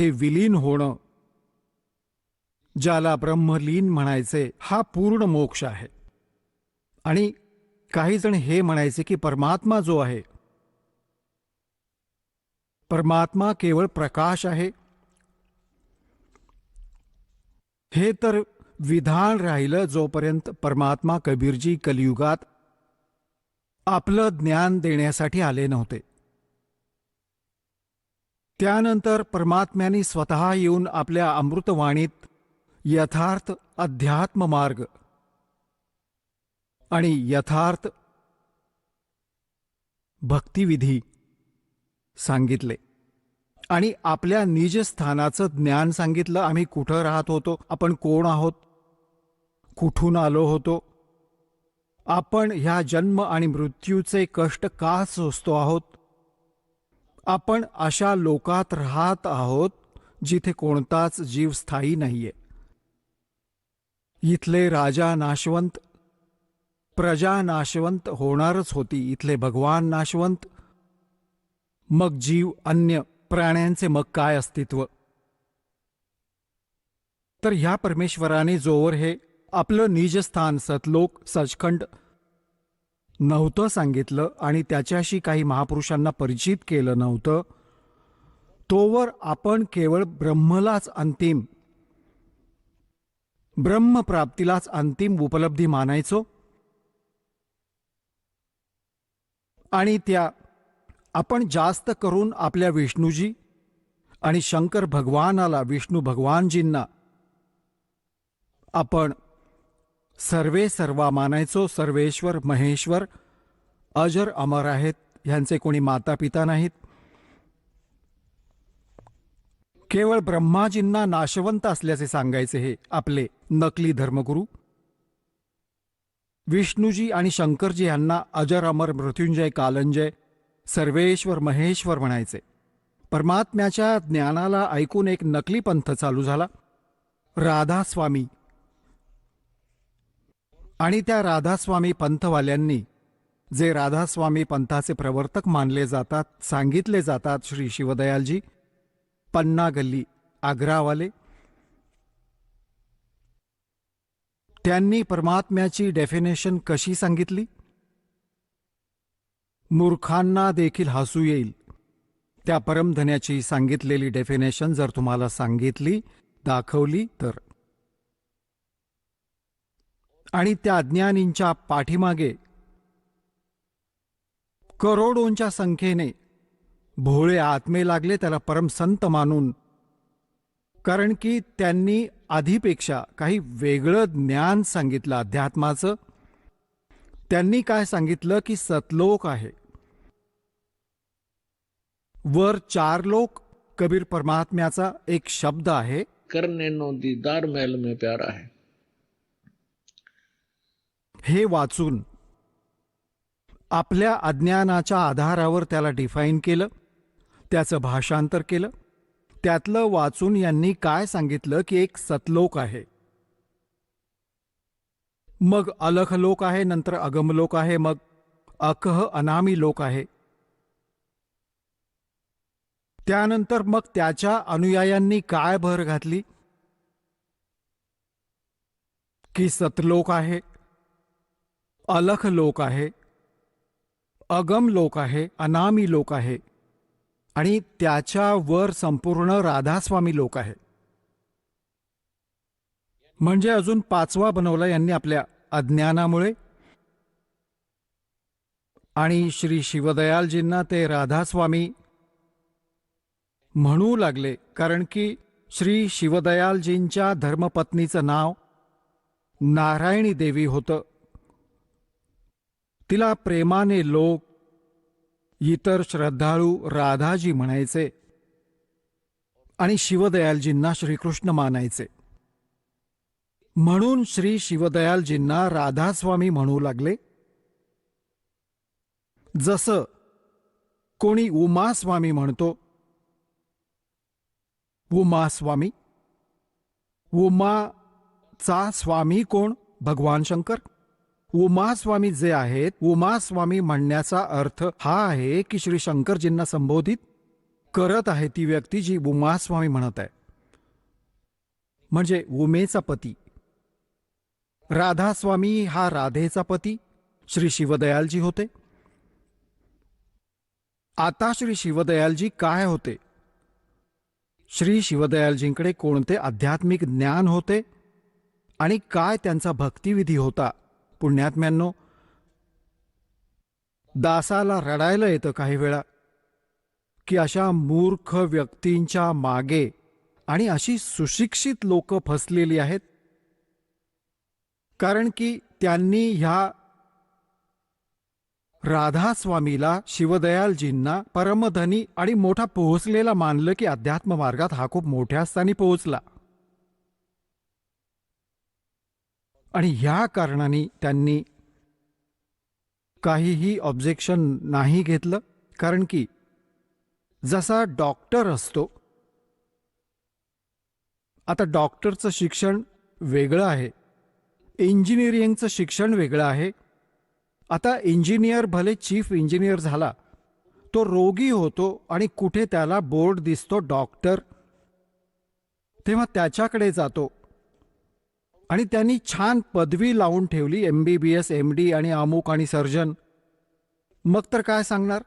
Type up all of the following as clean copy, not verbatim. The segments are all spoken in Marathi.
हे विलीन होणं, ज्याला ब्रह्मलीन म्हणायचे, हा पूर्ण मोक्ष आहे. आणि काही जण हे म्हणायचे की परमात्मा जो आहे, परमात्मा केवळ प्रकाश आहे. हे तर विधान राहिलं जोपर्यंत परमात्मा कबीरजी कलियुगात आपलं ज्ञान देण्यासाठी आले नव्हते. त्यानंतर परमात्म्याने स्वतः येऊन आपल्या अमृतवाणीत यथार्थ अध्यात्म मार्ग आणि यथार्थ भक्तिविधी सांगितले आणि आपल्या निजस्थानाचं ज्ञान सांगितलं. आम्ही कुठं राहत होतो, आपण कोण आहोत, कुठून आलो होतो, आपण ह्या जन्म आणि मृत्यूचे कष्ट का सोसतो आहोत, आपण अशा लोकात राहत आहोत जिथे कोणताच जीव स्थायी नाहीये. इथले राजा नाशवंत, प्रजा नाशवंत होणारच होती, इथले भगवान नाशवंत, मग जीव अन्य प्राण्यांचे मग काय अस्तित्व. तर ह्या परमेश्वराने जोवर हे आपलं निजस्थान सतलोक सचखंड नव्हतं सांगितलं आणि त्याच्याशी काही महापुरुषांना परिचित केलं नव्हतं, तोवर आपण केवळ ब्रह्मलाच अंतिम, ब्रह्मप्राप्तीलाच अंतिम उपलब्धी मानायचो. आणि त्या आपण जास्त करून आपल्या विष्णूजी आणि शंकर भगवानाला, विष्णू भगवानजींना आपण सर्वे सर्वा मानायचो. सर्वेश्वर महेश्वर अजर अमर आहेत, ह्यांचे कोणी माता पिता नाहीत. केवळ ब्रह्माजींना नाशवंत असल्याचे सांगायचे हे आपले नकली धर्मगुरू. विष्णूजी आणि शंकरजी यांना अजर अमर मृत्युंजय कालंजय सर्वेश्वर महेश्वर म्हणायचे. परमात्म्याच्या ज्ञानाला ऐकून एक नकली पंथ चालू झाला, राधास्वामी. आणि त्या राधास्वामी पंथवाल्यांनी, जे राधास्वामी पंथाचे प्रवर्तक मानले जातात, सांगितले जातात श्री शिवदयालजी, पन्ना गल्ली आग्रावाले, त्यांनी परमात्म्याची डेफिनेशन कशी सांगितली? मूर्खांना देखील हसू येईल त्या परमधन्याची सांगितलेली डेफिनेशन जर तुम्हाला सांगितली, दाखवली तर. आणि त्या अज्ञानींच्या पाठीमागे करोडोंच्या संख्येने भोळे आत्मे लागले त्याला परमसंत मानून, कारण की त्यांनी आधीपेक्षा काही वेगळं ज्ञान सांगितलं अध्यात्माचं. त्यांनी काय सांगितलं की सतलोक आहे, वर 4 लोक. कबीर परमात्म्याचा एक शब्द आहे, करने नो दीदार महल में प्यारा है. हे वाचून आपल्या अज्ञानाच्या आधारावर त्याला डिफाईन केलं, त्याचं भाषांतर केलं. त्यातलं वाचून यांनी काय सांगितलं की एक सतलोक आहे, मग अलख लोक आहे, नंतर अगमलोक आहे, मग अकह अनामी लोक आहे. त्यानंतर मग त्याच्या अनुयायांनी काय भर घातली की सतलोक आहे, अलख लोक आहे, अगम लोक आहे, अनामी लोक आहे आणि त्याच्यावर संपूर्ण राधास्वामी लोक आहे. म्हणजे अजून 5वा बनवला यांनी आपल्या अज्ञानामुळे. आणि श्री शिवदयालजींना ते राधास्वामी म्हणू लागले, कारण की श्री शिवदयालजींच्या धर्मपत्नीचं नाव नारायणी देवी होतं. तिला प्रेमाने लोक, इतर श्रद्धाळू राधाजी म्हणायचे आणि शिवदयालजींना श्रीकृष्ण मानायचे. म्हणून श्री शिवदयालजींना राधास्वामी म्हणू लागले. जसं कोणी उमास्वामी म्हणतो, उमास्वामी, उमाचा स्वामी कोण? भगवान शंकर. उमास्वामी जे आहेत, उमास्वामी म्हणण्याचा अर्थ हा आहे की श्री शंकरजींना संबोधित करत आहे ती व्यक्ती जी उमास्वामी म्हणत आहे, म्हणजे उमेचा पती. राधास्वामी हा राधेचा पती श्री शिवदयालजी होते. आता श्री शिवदयालजी काय होते? श्री शिवदयालजींकडे कोणते आध्यात्मिक ज्ञान होते आणि काय त्यांचा भक्तिविधी होता? पुण्यात्म्यांनो, दासाला रडायला येतं काही वेळा की अशा मूर्ख व्यक्तींच्या मागे आणि अशी सुशिक्षित लोक फसलेली आहेत, कारण की त्यांनी ह्या राधास्वामीला, शिवदयालजींना परमधनी आणि मोठा पोहोचलेला मानलं की अध्यात्म मार्गात हा खूप मोठ्या स्थानी पोहोचला. आणि ह्या कारणाने त्यांनी काहीही ऑब्जेक्शन नाही घेतलं, कारण की जसा डॉक्टर असतो, आता डॉक्टरचं शिक्षण वेगळं आहे, इंजिनिअरिंगचं शिक्षण वेगळं आहे. आता इंजिनियर भले चीफ इंजिनियर झाला, तो रोगी होतो आणि कुठे त्याला बोर्ड दिसतो डॉक्टर, तेव्हा त्याच्याकडे जातो आणि त्यांनी छान पदवी लावून ठेवली, MBBS MD आणि अमुक आणि सर्जन. मग तर काय सांगणार?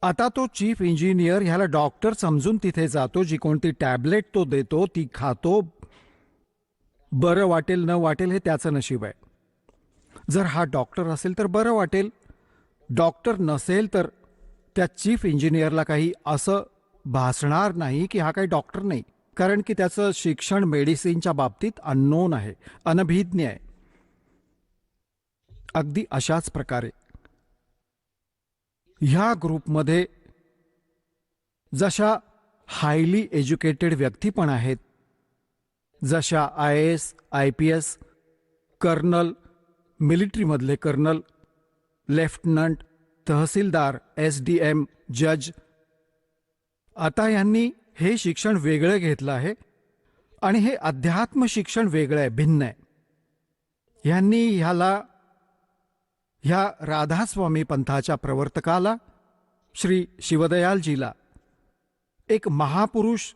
आता तो चीफ इंजिनियर ह्याला डॉक्टर समजून तिथे जातो, जी कोणती टॅबलेट तो देतो ती खातो, बरं वाटेल न वाटेल हे त्याचं नशीब आहे. जर हा डॉक्टर असेल तर बरं वाटेल, डॉक्टर नसेल तर त्या चीफ इंजिनियरला काही असं भासणार नाही की हा काही डॉक्टर नाही, कारण की त्याचं शिक्षण मेडिसिनच्या बाबतीत अननोन आहे, अनभिज्ञ आहे. अगदी अशाच प्रकारे ह्या ग्रुपमध्ये जशा हायली एज्युकेटेड व्यक्ती पण आहेत, जशा IAS IPS कर्नल, मिलिटरीमधले कर्नल, लेफ्टनंट, तहसीलदार, SDM, जज. आता यांनी हे शिक्षण वेगळं घेतलं आहे आणि हे अध्यात्म शिक्षण वेगळं आहे, भिन्न आहे. यांनी ह्या राधास्वामी पंथाच्या प्रवर्तकाला, श्री शिवदयालजीला, एक महापुरुष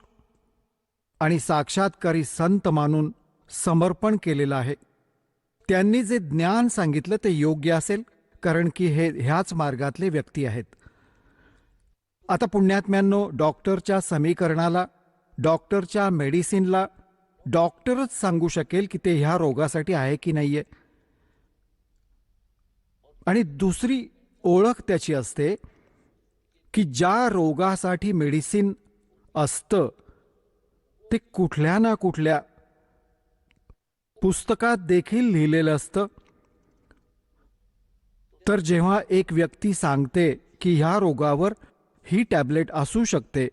आणि साक्षात्कारी संत मानून समर्पण केलेलं आहे. त्यांनी जे ज्ञान सांगितलं ते योग्य असेल, कारण की हे ह्याच मार्गातले व्यक्ती आहेत. आता पुण्यात्म्यांनो, डॉक्टरच्या समीकरणाला, डॉक्टरच्या मेडिसिनला डॉक्टरच सांगू शकेल की ते ह्या रोगासाठी आहे की नाहीये. आणि दुसरी ओळख त्याची असते की ज्या रोगासाठी मेडिसिन असतं ते कुठल्या ना कुठल्या पुस्तकात देखील लिहिलेलं असतं. तर जेव्हा एक व्यक्ती सांगते की ह्या रोगावर ही टॅबलेट असू शकते,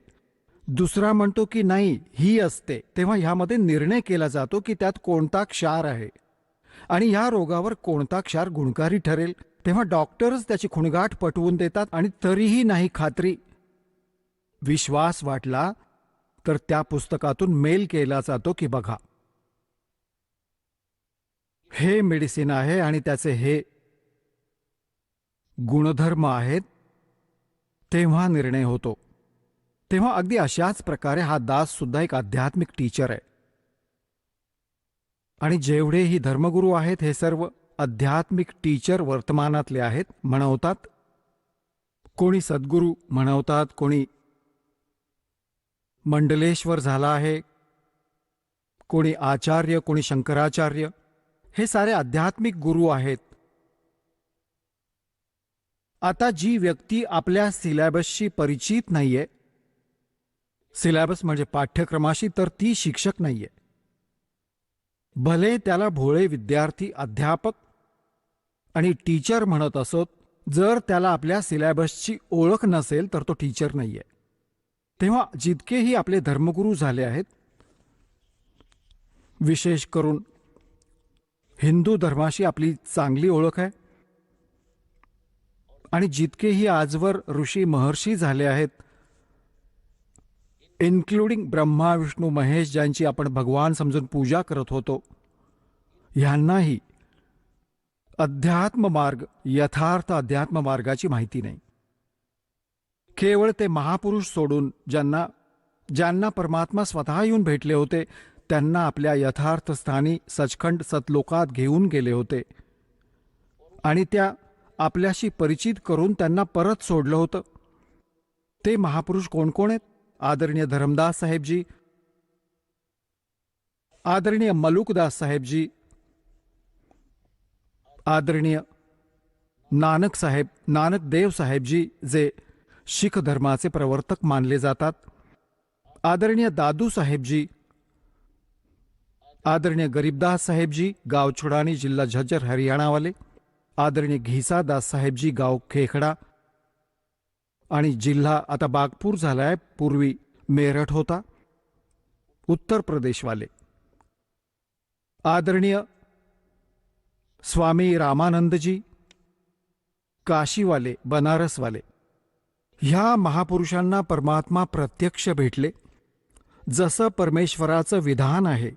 दुसरा म्हणतो की नाही ही असते, तेव्हा ह्यामध्ये निर्णय केला जातो की त्यात कोणता क्षार आहे आणि ह्या रोगावर कोणता क्षार गुणकारी ठरेल. तेव्हा डॉक्टरच त्याची खुणगाठ पटवून देतात आणि तरीही नाही खात्री, विश्वास वाटला तर त्या पुस्तकातून मेल केला जातो की बघा हे मेडिसिन आहे आणि त्याचे हे गुणधर्म आहेत, तेव्हा निर्णय होतो. तेव्हा अगदी अशाच प्रकारे हा दास सुद्धा एक आध्यात्मिक टीचर आहे. आणि जेवढेही धर्मगुरू आहेत हे सर्व आध्यात्मिक टीचर वर्तमानातले आहेत म्हणवतात. कोणी सद्गुरू म्हणवतात, कोणी मंडलेश्वर झाला आहे, कोणी आचार्य, कोणी शंकराचार्य, हे सारे आध्यात्मिक गुरु आहेत. आता जी व्यक्ती आपल्या सिलॅबसशी परिचित नाहीये, सिलॅबस म्हणजे पाठ्यक्रमाशी, तर ती शिक्षक नाहीये. भले त्याला भोळे विद्यार्थी, अध्यापक आणि टीचर म्हणत असोत, जर त्याला आपल्या सिलॅबसची ओळख नसेल तर तो टीचर नाहीये. तेव्हा जितकेही आपले धर्मगुरू झाले आहेत, विशेष करून हिंदू धर्माशी आपली चांगली ओळख आहे, आणि जितकेही आजवर ऋषी महर्षी झाले आहेत, इन्क्लुडिंग ब्रह्मा विष्णू महेश, ज्यांची आपण भगवान समजून पूजा करत होतो, ह्यांनाही अध्यात्म मार्ग, यथार्थ अध्यात्म मार्गाची माहिती नाही. केवळ ते महापुरुष सोडून ज्यांना परमात्मा स्वतः येऊन भेटले होते त्यांना आपल्या यथार्थ स्थानी सचखंड सतलोकात घेऊन गेले होते आणि त्या आपल्याशी परिचित करून त्यांना परत सोडलं होतं. ते महापुरुष कोण कोण आहेत? आदरणीय धरमदास साहेबजी, आदरणीय मलुकदास साहेबजी, आदरणीय नानक देव साहेबजी जे शीख धर्माचे प्रवर्तक मानले जातात, आदरणीय दादू साहेबजी, आदरणीय गरीबदास साहेबजी गाव छुड़ानी जिल्हा झज्जर हरियाणा वाले, आदरणीय घिसा दास साहेबजी गाव खेखडा आणि जिल्हा आता बागपूर झालाय, पूर्वी मेरठ होता, उत्तर प्रदेश वाले, आदरणीय स्वामी रामानंदजी काशीवाले बनारस वाले. ह्या महापुरुषांना परमात्मा प्रत्यक्ष भेटले. जसं परमेश्वराचं विधान आहे,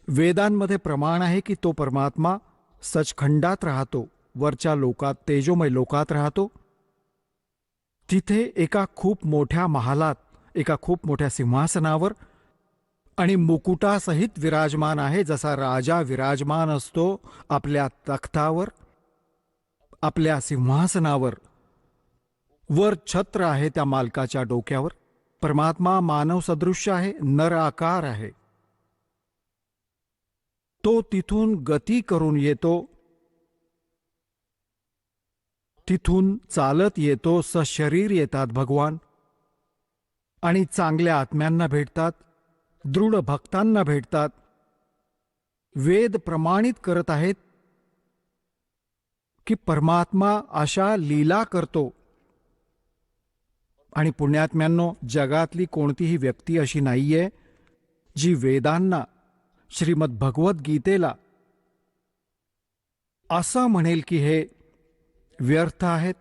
वेदांमध्ये प्रमाण आहे की तो परमात्मा सचखंडात राहतो, वरच्या लोकात तेजोमय लोकात राहतो. तिथे एका खूप मोठ्या महालात, एका खूप मोठ्या सिंहासनावर आणि मुकुटासहित विराजमान आहे. जसा राजा विराजमान असतो आपल्या तख्तावर, आपल्या सिंहासनावर, वर छत्र आहे त्या मालकाच्या डोक्यावर. परमात्मा मानव सदृश्य आहे, नर आकार आहे. तो तिथून गती करून येतो, तिथून चालत येतो. सशरीर येतात भगवान आणि चांगल्या आत्म्यांना भेटतात, दृढ भक्तांना भेटतात. वेद प्रमाणित करत आहेत की परमात्मा अशा लीला करतो. आणि पुण्यात्म्यांनो, जगातली कोणतीही व्यक्ती अशी नाहीये जी वेदांना, श्रीमद भगवद्गीतेला असं म्हणेल की हे व्यर्थ आहेत,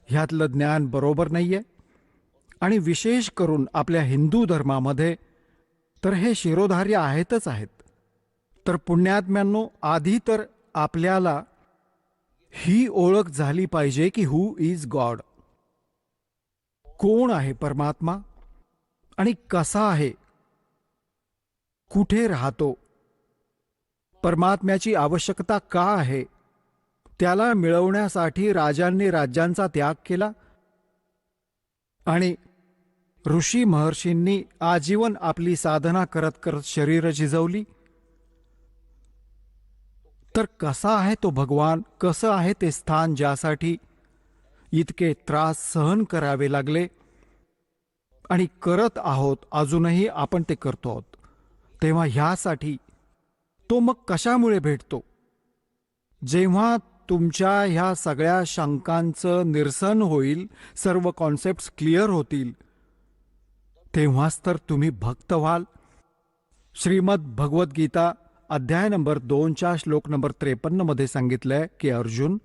ह्यातलं ज्ञान बरोबर नाहीये. आणि विशेष करून आपल्या हिंदू धर्मामध्ये तर हे शिरोधार्य आहेतच आहेत. तर पुण्यात्म्यांनो, आधी तर आपल्याला ही ओळख झाली पाहिजे की हू इज गॉड, कोण आहे परमात्मा आणि कसा आहे, कुठे राहतो, परमात्म्याची आवश्यकता का आहे. त्याला मिळवण्यासाठी राजांनी राज्यांचा त्याग केला आणि ऋषी महर्षींनी आजीवन आपली साधना करत करत शरीर झिजवली. तर कसा आहे तो भगवान, कसं आहे ते स्थान ज्यासाठी इतके त्रास सहन करावे लागले आणि करत आहोत, अजूनही आपण ते करतो आहोत. तेव्हा ह्यासाठी तो मग कशामुळे भेटतो? जेव्हा तुमच्या ह्या सगळ्या शंकांचं निरसन होईल, सर्व कॉन्सेप्ट्स क्लिअर होतील, तेव्हाच तर तुम्ही भक्त व्हाल. श्रीमद भगवद्गीता अध्याय नंबर 2च्या श्लोक नंबर 53 मध्ये सांगितलंय की अर्जुन,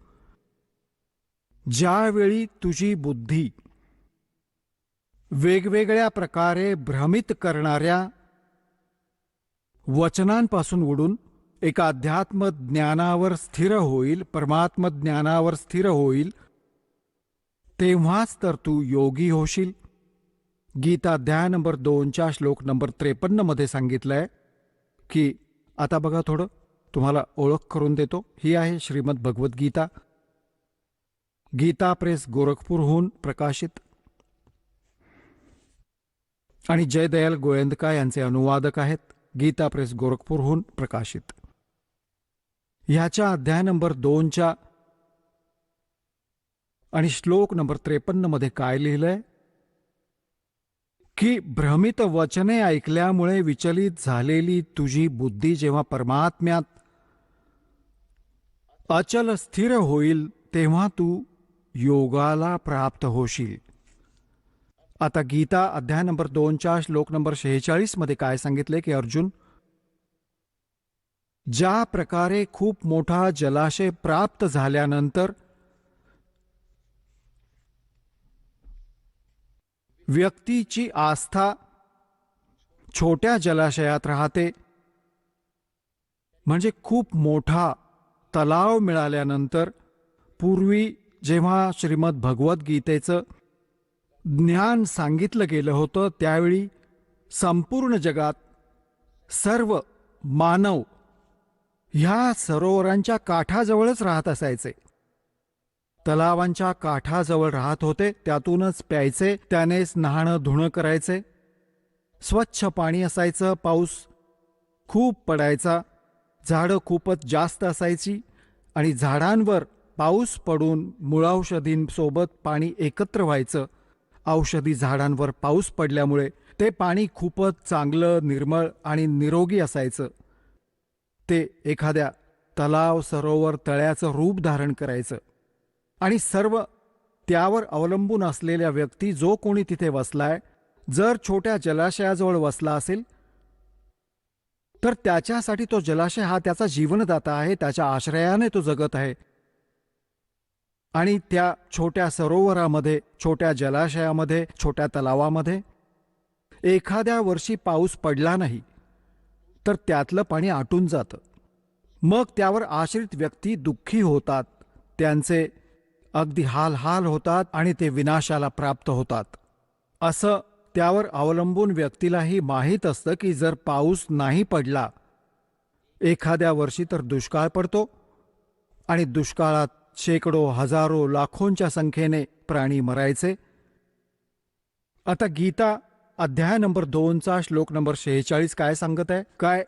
ज्यावेळी तुझी बुद्धी वेगवेगळ्या प्रकारे भ्रमित करणाऱ्या वचनांपासून उडून एका अध्यात्म ज्ञानावर स्थिर होईल, परमात्म ज्ञानावर स्थिर होईल, तेव्हाच तर तू योगी होशील. गीता अध्याय नंबर 2च्या श्लोक नंबर 53 मध्ये सांगितलंय की, आता बघा थोडं तुम्हाला ओळख करून देतो. ही आहे श्रीमद भगवद्गीता, गीता प्रेस गोरखपूरहून प्रकाशित आणि जयदयाल गोयंदका यांचे अनुवादक आहेत. गीता प्रेस गोरखपूरहून प्रकाशित. ह्याच्या अध्याय नंबर 2च्या आणि श्लोक नंबर 53 मध्ये काय लिहिलंय की, भ्रमित वचने ऐकल्यामुळे विचलित झालेली तुझी बुद्धी जेव्हा परमात्म्यात अचल स्थिर होईल, तेव्हा तू योगाला प्राप्त होशील. आता गीता अध्याय नंबर 2च्या श्लोक नंबर 46 मध्ये काय सांगितले की, अर्जुन, ज्या प्रकारे खूप मोठा जलाशय प्राप्त झाल्यानंतर व्यक्तीची आस्था छोट्या जलाशयात राहते, म्हणजे खूप मोठा तलाव मिळाल्यानंतर, पूर्वी जेव्हा श्रीमद भगवद्गीतेचं ज्ञान सांगितलं गेलं होतं त्यावेळी संपूर्ण जगात सर्व मानव ह्या सरोवरांच्या काठाजवळच राहत असायचे. तलावांच्या काठाजवळ राहत होते, त्यातूनच प्यायचे, त्यानेच न्हाणं धुणं करायचे. स्वच्छ पाणी असायचं, पाऊस खूप पडायचा, झाडं खूपच जास्त असायची आणि झाडांवर पाऊस पडून मुळौषधींसोबत पाणी एकत्र व्हायचं. औषधी झाडांवर पाऊस पडल्यामुळे ते पाणी खूपच चांगलं, निर्मळ आणि निरोगी असायचं. ते एखाद्या तलाव, सरोवर, तळ्याचं रूप धारण करायचं आणि सर्व त्यावर अवलंबून असलेल्या व्यक्ती, जो कोणी तिथे वसलाय, जर छोट्या जलाशयाजवळ वसला असेल तर त्याच्यासाठी तो जलाशय हा त्याचा जीवनदाता आहे, त्याच्या आश्रयाने तो जगत आहे. आणि त्या छोट्या सरोवरामध्ये, छोट्या जलाशयामध्ये, छोट्या तलावामध्ये एखाद्या वर्षी पाऊस पडला नाही तर त्यातलं पाणी आटून जातं. मग त्यावर आश्रित व्यक्ती दुःखी होतात, त्यांचे अगदी हाल होतात आणि ते विनाशाला प्राप्त होतात. असं त्यावर अवलंबून व्यक्तीलाही माहीत असतं की जर पाऊस नाही पडला एखाद्या वर्षी तर दुष्काळ पडतो आणि दुष्काळात शेकडो, हजारो, लाखोंच्या संख्येने प्राणी मरायचे. आता गीता अध्याय नंबर 2चा श्लोक नंबर 46 काय सांगत आहे, काय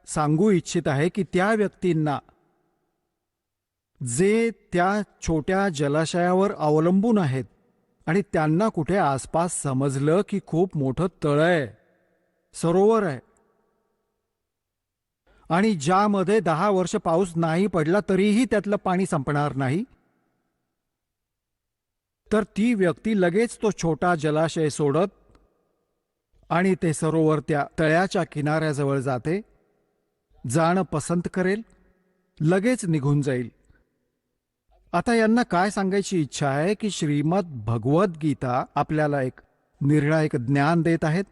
सांगू इच्छित आहे की त्या व्यक्तींना जे त्या छोट्या जलाशयावर अवलंबून आहेत आणि त्यांना कुठे आसपास समजलं की खूप मोठं तळ आहे, सरोवर आहे आणि ज्यामध्ये 10 वर्ष पाऊस नाही पडला तरीही त्यातलं पाणी संपणार नाही, तर ती व्यक्ती लगेच तो छोटा जलाशय सोडत आणि ते सरोवर त्या तळ्याच्या किनाऱ्याजवळ जाते, जाणं पसंत करेल, लगेच निघून जाईल. आता यांना काय सांगायची इच्छा आहे की श्रीमद भगवद्गीता आपल्याला एक निर्णायक ज्ञान देत आहेत.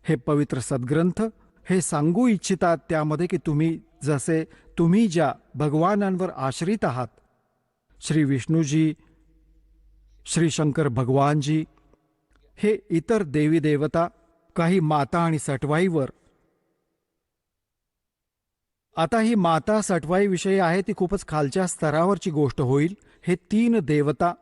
हे पवित्र सद्ग्रंथ हे सांगू इच्छितात त्यामध्ये की तुम्ही ज्या भगवानांवर आश्रित आहात, श्री विष्णूजी, श्री शंकर भगवानजी, हे इतर देवी देवता, काही माता आणि सटवाईवर. आता ही माता सटवाई विषयी आहे ती खूपच खालच्या स्तरावरची गोष्ट होईल. हे 3 देवता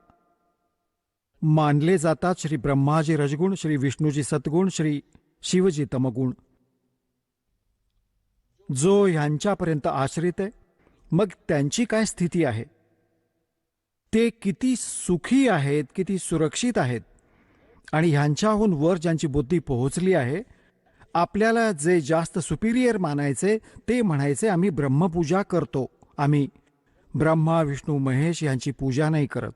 मानले जातात, श्री ब्रह्माजी रजगुण, श्री विष्णूजी सद्गुण, श्री शिवजी तमगुण. जो ह्यांच्यापर्यंत आश्रित आहे, मग त्यांची काय स्थिती आहे, ते किती सुखी आहेत, किती सुरक्षित आहेत. आणि ह्यांच्याहून वर ज्यांची बुद्धी पोहोचली आहे, आपल्याला जे जास्त सुपिरियर मानायचे ते म्हणायचे आम्ही ब्रह्मपूजा करतो, आम्ही ब्रह्मा विष्णू महेश यांची पूजा नाही करत.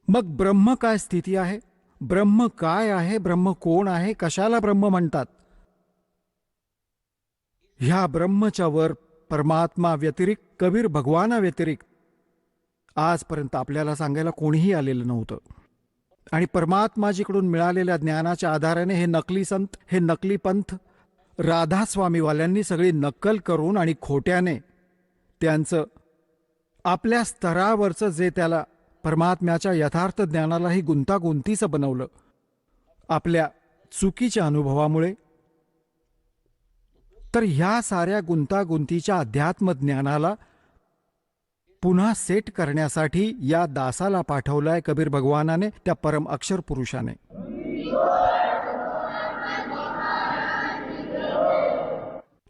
मग ब्रह्म काय स्थिती आहे, ब्रह्म काय आहे, ब्रह्म कोण आहे, कशाला ब्रह्म म्हणतात? ह्या ब्रह्मच्या वर परमात्मा व्यतिरिक्त, कबीर भगवाना व्यतिरिक्त आजपर्यंत आपल्याला सांगायला कोणीही आलेलं नव्हतं. आणि परमात्माजीकडून मिळालेल्या ज्ञानाच्या आधाराने हे नकली संत, हे नकली पंथ, राधास्वामीवाल्यांनी सगळी नक्कल करून आणि खोट्याने त्यांचं आपल्या स्तरावरचं जे त्याला परमात्म्याच्या यथार्थ ज्ञानालाही गुंतागुंतीचं बनवलं आपल्या चुकीच्या अनुभवामुळे. तर ह्या साऱ्या गुंतागुंतीच्या अध्यात्म ज्ञानाला पुन्हा सेट करण्यासाठी या दासाला पाठवलाय कबीर भगवानाने, त्या परम अक्षर पुरुषाने.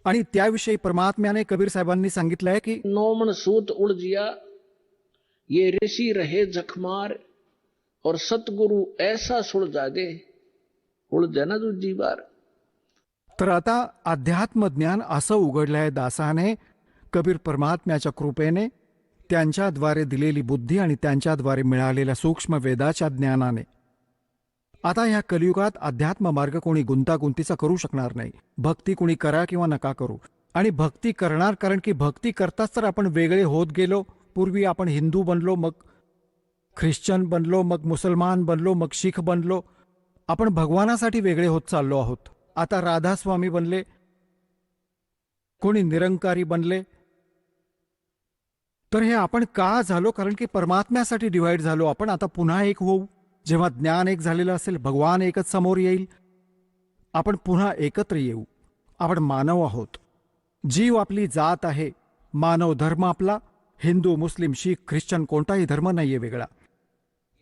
आणि त्याविषयी परमात्म्याने कबीर साहेबांनी सांगितलंय की नौमन सूत उड़ जिया, ये ऋषि रहे जखमार, और सतगुरु ऐसा सुलझा दे, उड़ जाना दूजी बार. तर आता अध्यात्म ज्ञान असं उघडलंय दासाने कबीर परमात्म्याच्या कृपेने, त्यांच्याद्वारे दिलेली बुद्धी आणि त्यांच्याद्वारे मिळालेल्या सूक्ष्म वेदाच्या ज्ञानाने. आता ह्या कलियुगात अध्यात्म मार्ग कोणी गुंतागुंतीचा करू शकणार नाही. भक्ती कोणी करा किंवा नका करू, आणि भक्ती करणार, कारण की भक्ती करताच तर आपण वेगळे होत गेलो. पूर्वी आपण हिंदू बनलो, मग ख्रिश्चन बनलो, मग मुसलमान बनलो, मग शीख बनलो. आपण भगवानासाठी वेगळे होत चाललो आहोत. आता राधास्वामी बनले, कोणी निरंकारी बनले. तर हे आपण का झालो? कारण की परमात्म्यासाठी डिवाइड झालो आपण. आता पुन्हा एक होऊ. जेव्हा ज्ञान एक झालेलं असेल, भगवान एकच समोर येईल, आपण पुन्हा एकत्र येऊ. आपण मानव आहोत. जीव आपली जात आहे. मानव धर्म आपला. हिंदू, मुस्लिम, शीख, ख्रिश्चन कोणताही धर्म नाहीये वेगळा.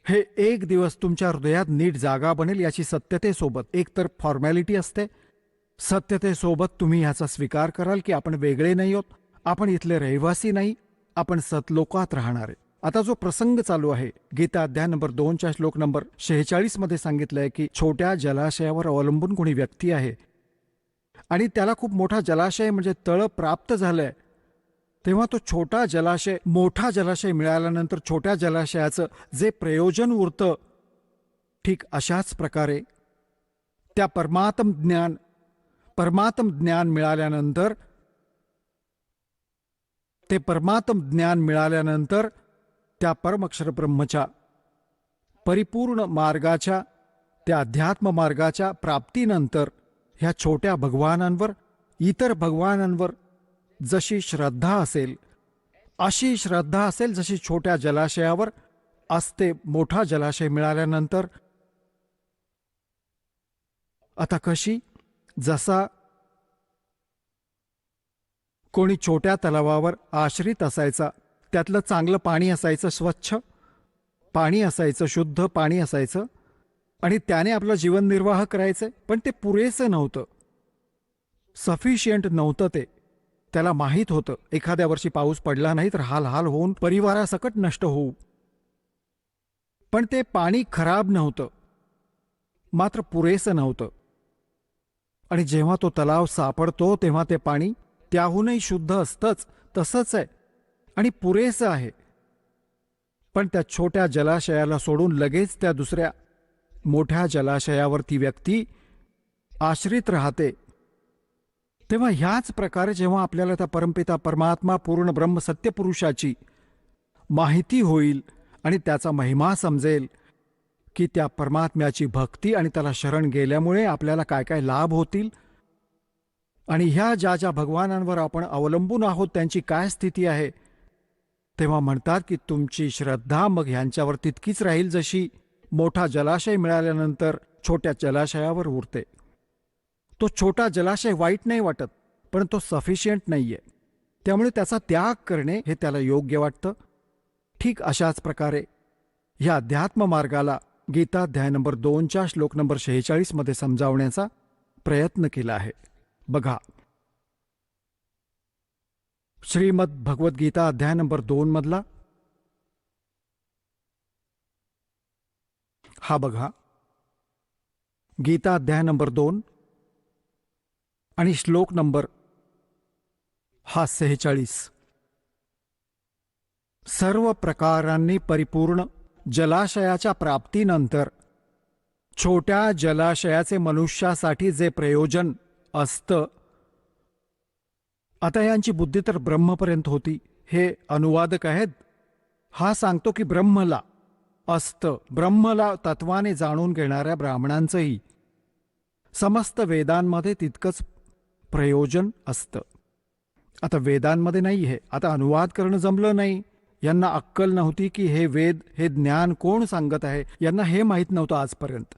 हे एक दिवस तुमच्या हृदयात नीट जागा बनेल याची सत्यतेसोबत, एकतर फॉर्मॅलिटी असते, सत्यतेसोबत तुम्ही ह्याचा स्वीकार कराल की आपण वेगळे नाही आहोत, आपण इथले रहिवासी नाही, आपण सतलोकात राहणारे. आता जो प्रसंग चालू आहे, गीता अध्याय नंबर 2च्या श्लोक नंबर 46 मध्ये सांगितलंय की छोट्या जलाशयावर अवलंबून कोणी व्यक्ती आहे आणि त्याला खूप मोठा जलाशय म्हणजे तळ प्राप्त झालंय, तेव्हा तो छोटा जलाशय मोठा जलाशय मिळाल्यानंतर छोट्या जलाशयाचं जे प्रयोजन उरतं, ठीक अशाच प्रकारे त्या परमात्म ज्ञान मिळाल्यानंतर, ते परमात्म ज्ञान मिळाल्यानंतर त्या परमक्षर ब्रह्मच्या परिपूर्ण मार्गाच्या, त्या अध्यात्म मार्गाच्या प्राप्तीनंतर ह्या छोट्या भगवानांवर, इतर भगवानांवर जशी श्रद्धा असेल, अशी श्रद्धा असेल जशी छोट्या जलाशयावर असते मोठा जलाशय मिळाल्यानंतर. आता कशी? जसा कोणी छोट्या तलावावर आश्रित असायचा, त्यातलं चांगलं पाणी असायचं, स्वच्छ पाणी असायचं, शुद्ध पाणी असायचं आणि त्याने आपलं जीवननिर्वाह करायचं, पण ते पुरेसं नव्हतं, सफिशियंट नव्हतं. ते त्याला माहीत होतं एखाद्या वर्षी पाऊस पडला नाही तर हाल होऊन परिवारासकट नष्ट होऊ. पण ते पाणी खराब नव्हतं, मात्र पुरेसं नव्हतं. आणि जेव्हा तो तलाव सापडतो तेव्हा ते पाणी त्याहूनही शुद्ध असतंच, तसंच आहे आणि पुरेसं आहे. पण त्या छोट्या जलाशयाला सोडून लगेच त्या दुसऱ्या मोठ्या जलाशयावर ती व्यक्ती आश्रित राहते. तेव्हा ह्याच प्रकारे जेव्हा आपल्याला त्या परमपिता परमात्मा पूर्ण ब्रह्म सत्यपुरुषाची माहिती होईल आणि त्याचा महिमा समजेल की त्या परमात्म्याची भक्ती आणि त्याला शरण गेल्यामुळे आपल्याला काय काय लाभ होतील आणि ह्या ज्या ज्या भगवानांवर आपण अवलंबून आहोत त्यांची काय स्थिती आहे, तेव्हा म्हणतात की तुमची श्रद्धा मग ह्यांच्यावर तितकीच राहील जशी मोठा जलाशय मिळाल्यानंतर छोट्या जलाशयावर उरते. तो छोटा जलाशय वाईट नाही वाटत, पण तो सफिशियंट नाहीये, त्यामुळे त्याचा त्याग करणे हे त्याला योग्य वाटतं. ठीक अशाच प्रकारे ह्या अध्यात्म मार्गाला गीता अध्याय नंबर 2च्या श्लोक नंबर 46 मध्ये समजावण्याचा प्रयत्न केला आहे. बघा, श्रीमद भगवद्गीता अध्याय नंबर 2 मधला हा बघा, गीता अध्याय नंबर 2 आणि श्लोक नंबर हा 46. सर्व प्रकारांनी परिपूर्ण जलाशयाच्या प्राप्तीनंतर छोट्या जलाशयाचे मनुष्यासाठी जे प्रयोजन असतं, आता यांची बुद्धी तर ब्रह्मपर्यंत होती. हे अनुवादक आहेत, हा सांगतो की ब्रह्मला असतं, ब्रह्मला तत्वाने जाणून घेणाऱ्या ब्राह्मणांचंही समस्त वेदांमध्ये तितकंच प्रयोजन असतं. आता वेदांमध्ये नाही आहे, आता अनुवाद करणं जमलं नाही, यांना अक्कल नव्हती की हे वेद, हे ज्ञान कोण सांगत आहे, यांना हे माहीत नव्हतं आजपर्यंत.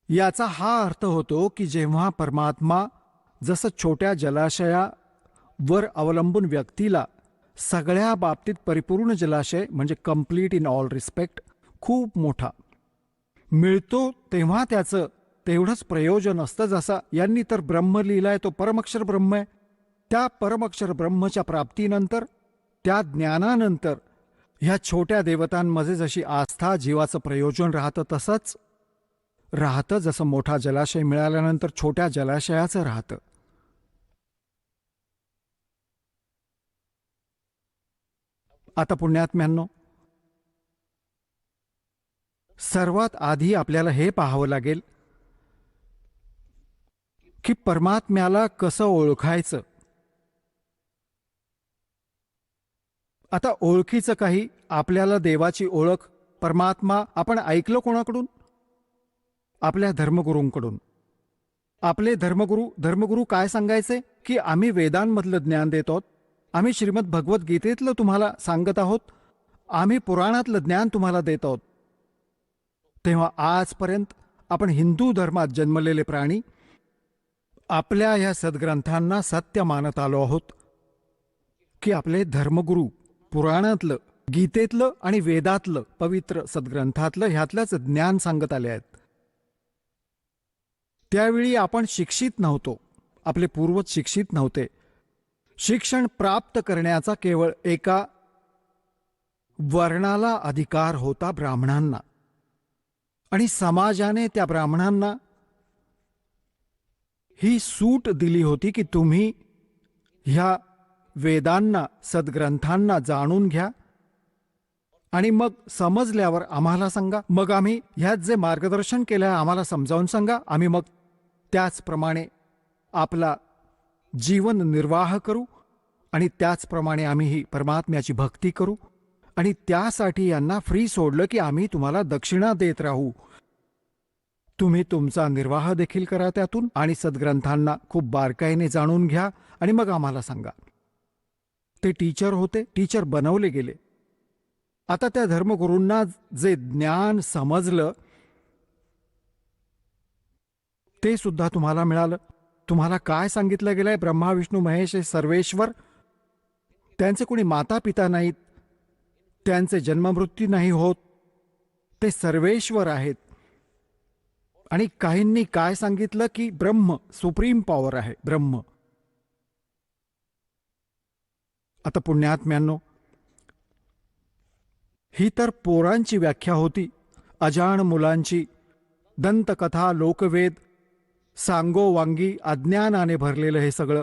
याचा हा अर्थ होतो की जेव्हा परमात्मा जसं छोट्या जलाशयावर अवलंबून व्यक्तीला सगळ्या बाबतीत परिपूर्ण जलाशय म्हणजे कम्प्लीट इन ऑल रिस्पेक्ट खूप मोठा मिळतो, तेव्हा त्याचं तेवढंच प्रयोजन असतं. जसा यांनी तर ब्रह्म लिहिलाय, तो परमक्षर ब्रह्म आहे. त्या परमक्षर ब्रह्मच्या प्राप्तीनंतर, त्या ज्ञानानंतर ह्या छोट्या देवतांमध्ये जशी आस्था जीवाचं प्रयोजन राहतं तसंच राहतं, जसं मोठा जलाशय मिळाल्यानंतर छोट्या जलाशयाचं राहतं. आता पुण्यात्म्यांनो, सर्वात आधी आपल्याला हे पाहावं लागेल की परमात्म्याला कसं ओळखायचं. आता ओळखीचं काही, आपल्याला देवाची ओळख, परमात्मा आपण ऐकलं कोणाकडून? आपल्या धर्मगुरूंकडून. आपले धर्मगुरू काय सांगायचे की आम्ही वेदांमधलं ज्ञान देत आहोत, आम्ही श्रीमद भगवद्गीतेतलं तुम्हाला सांगत आहोत, आम्ही पुराणातलं ज्ञान तुम्हाला देत आहोत. तेव्हा आजपर्यंत आपण हिंदू धर्मात जन्मलेले प्राणी आपल्या ह्या सद्ग्रंथांना सत्य मानत आलो आहोत की आपले धर्मगुरू पुराणातलं, गीतेतलं आणि वेदातलं, पवित्र सद्ग्रंथातलं ह्यातलंच ज्ञान सांगत आले आहेत. त्यावेळी आपण शिक्षित नव्हतो, आपले पूर्वज शिक्षित नव्हते. शिक्षण प्राप्त करण्याचा केवळ एका वर्णाला अधिकार होता, ब्राह्मणांना. आणि समाजाने त्या ब्राह्मणांना ही सूट दिली होती की तुम्ही ह्या वेदांना, सद्ग्रंथांना जाणून घ्या आणि मग समजल्यावर आम्हाला सांगा. मग आम्ही ह्यात जे मार्गदर्शन केलं आहे आम्हाला समजावून सांगा. आम्ही मग त्याचप्रमाणे आपला जीवन निर्वाह करू आणि त्याचप्रमाणे आम्हीही परमात्म्याची भक्ती करू. आणि त्यासाठी यांना फ्री सोडलं की आम्ही तुम्हाला दक्षिणा देत राहू, तुम्ही तुमचा निर्वाह देखील करा त्यातून आणि सद्ग्रंथांना खूप बारकाईने जाणून घ्या आणि मग आम्हाला सांगा. ते टीचर होते, टीचर बनवले गेले. आता त्या धर्मगुरूंना जे ज्ञान समजलं ते सुद्धा तुम्हाला मिळालं. तुम्हाला काय सांगितलं गेलंय? ब्रह्मा विष्णू महेश हे सर्वेश्वर, त्यांचे कोणी माता पिता नाहीत, त्यांचे जन्ममृत्यू नाही होत, ते सर्वेश्वर आहेत. आणि काहींनी काय सांगितलं की ब्रह्म सुप्रीम पॉवर आहे, ब्रह्म. आता पुण्यात्म्यांनो, ही तर पोरांची व्याख्या होती, अजाण मुलांची दंतकथा, लोकवेद, सांगो वांगी अज्ञानाने भरलेलं हे सगळं.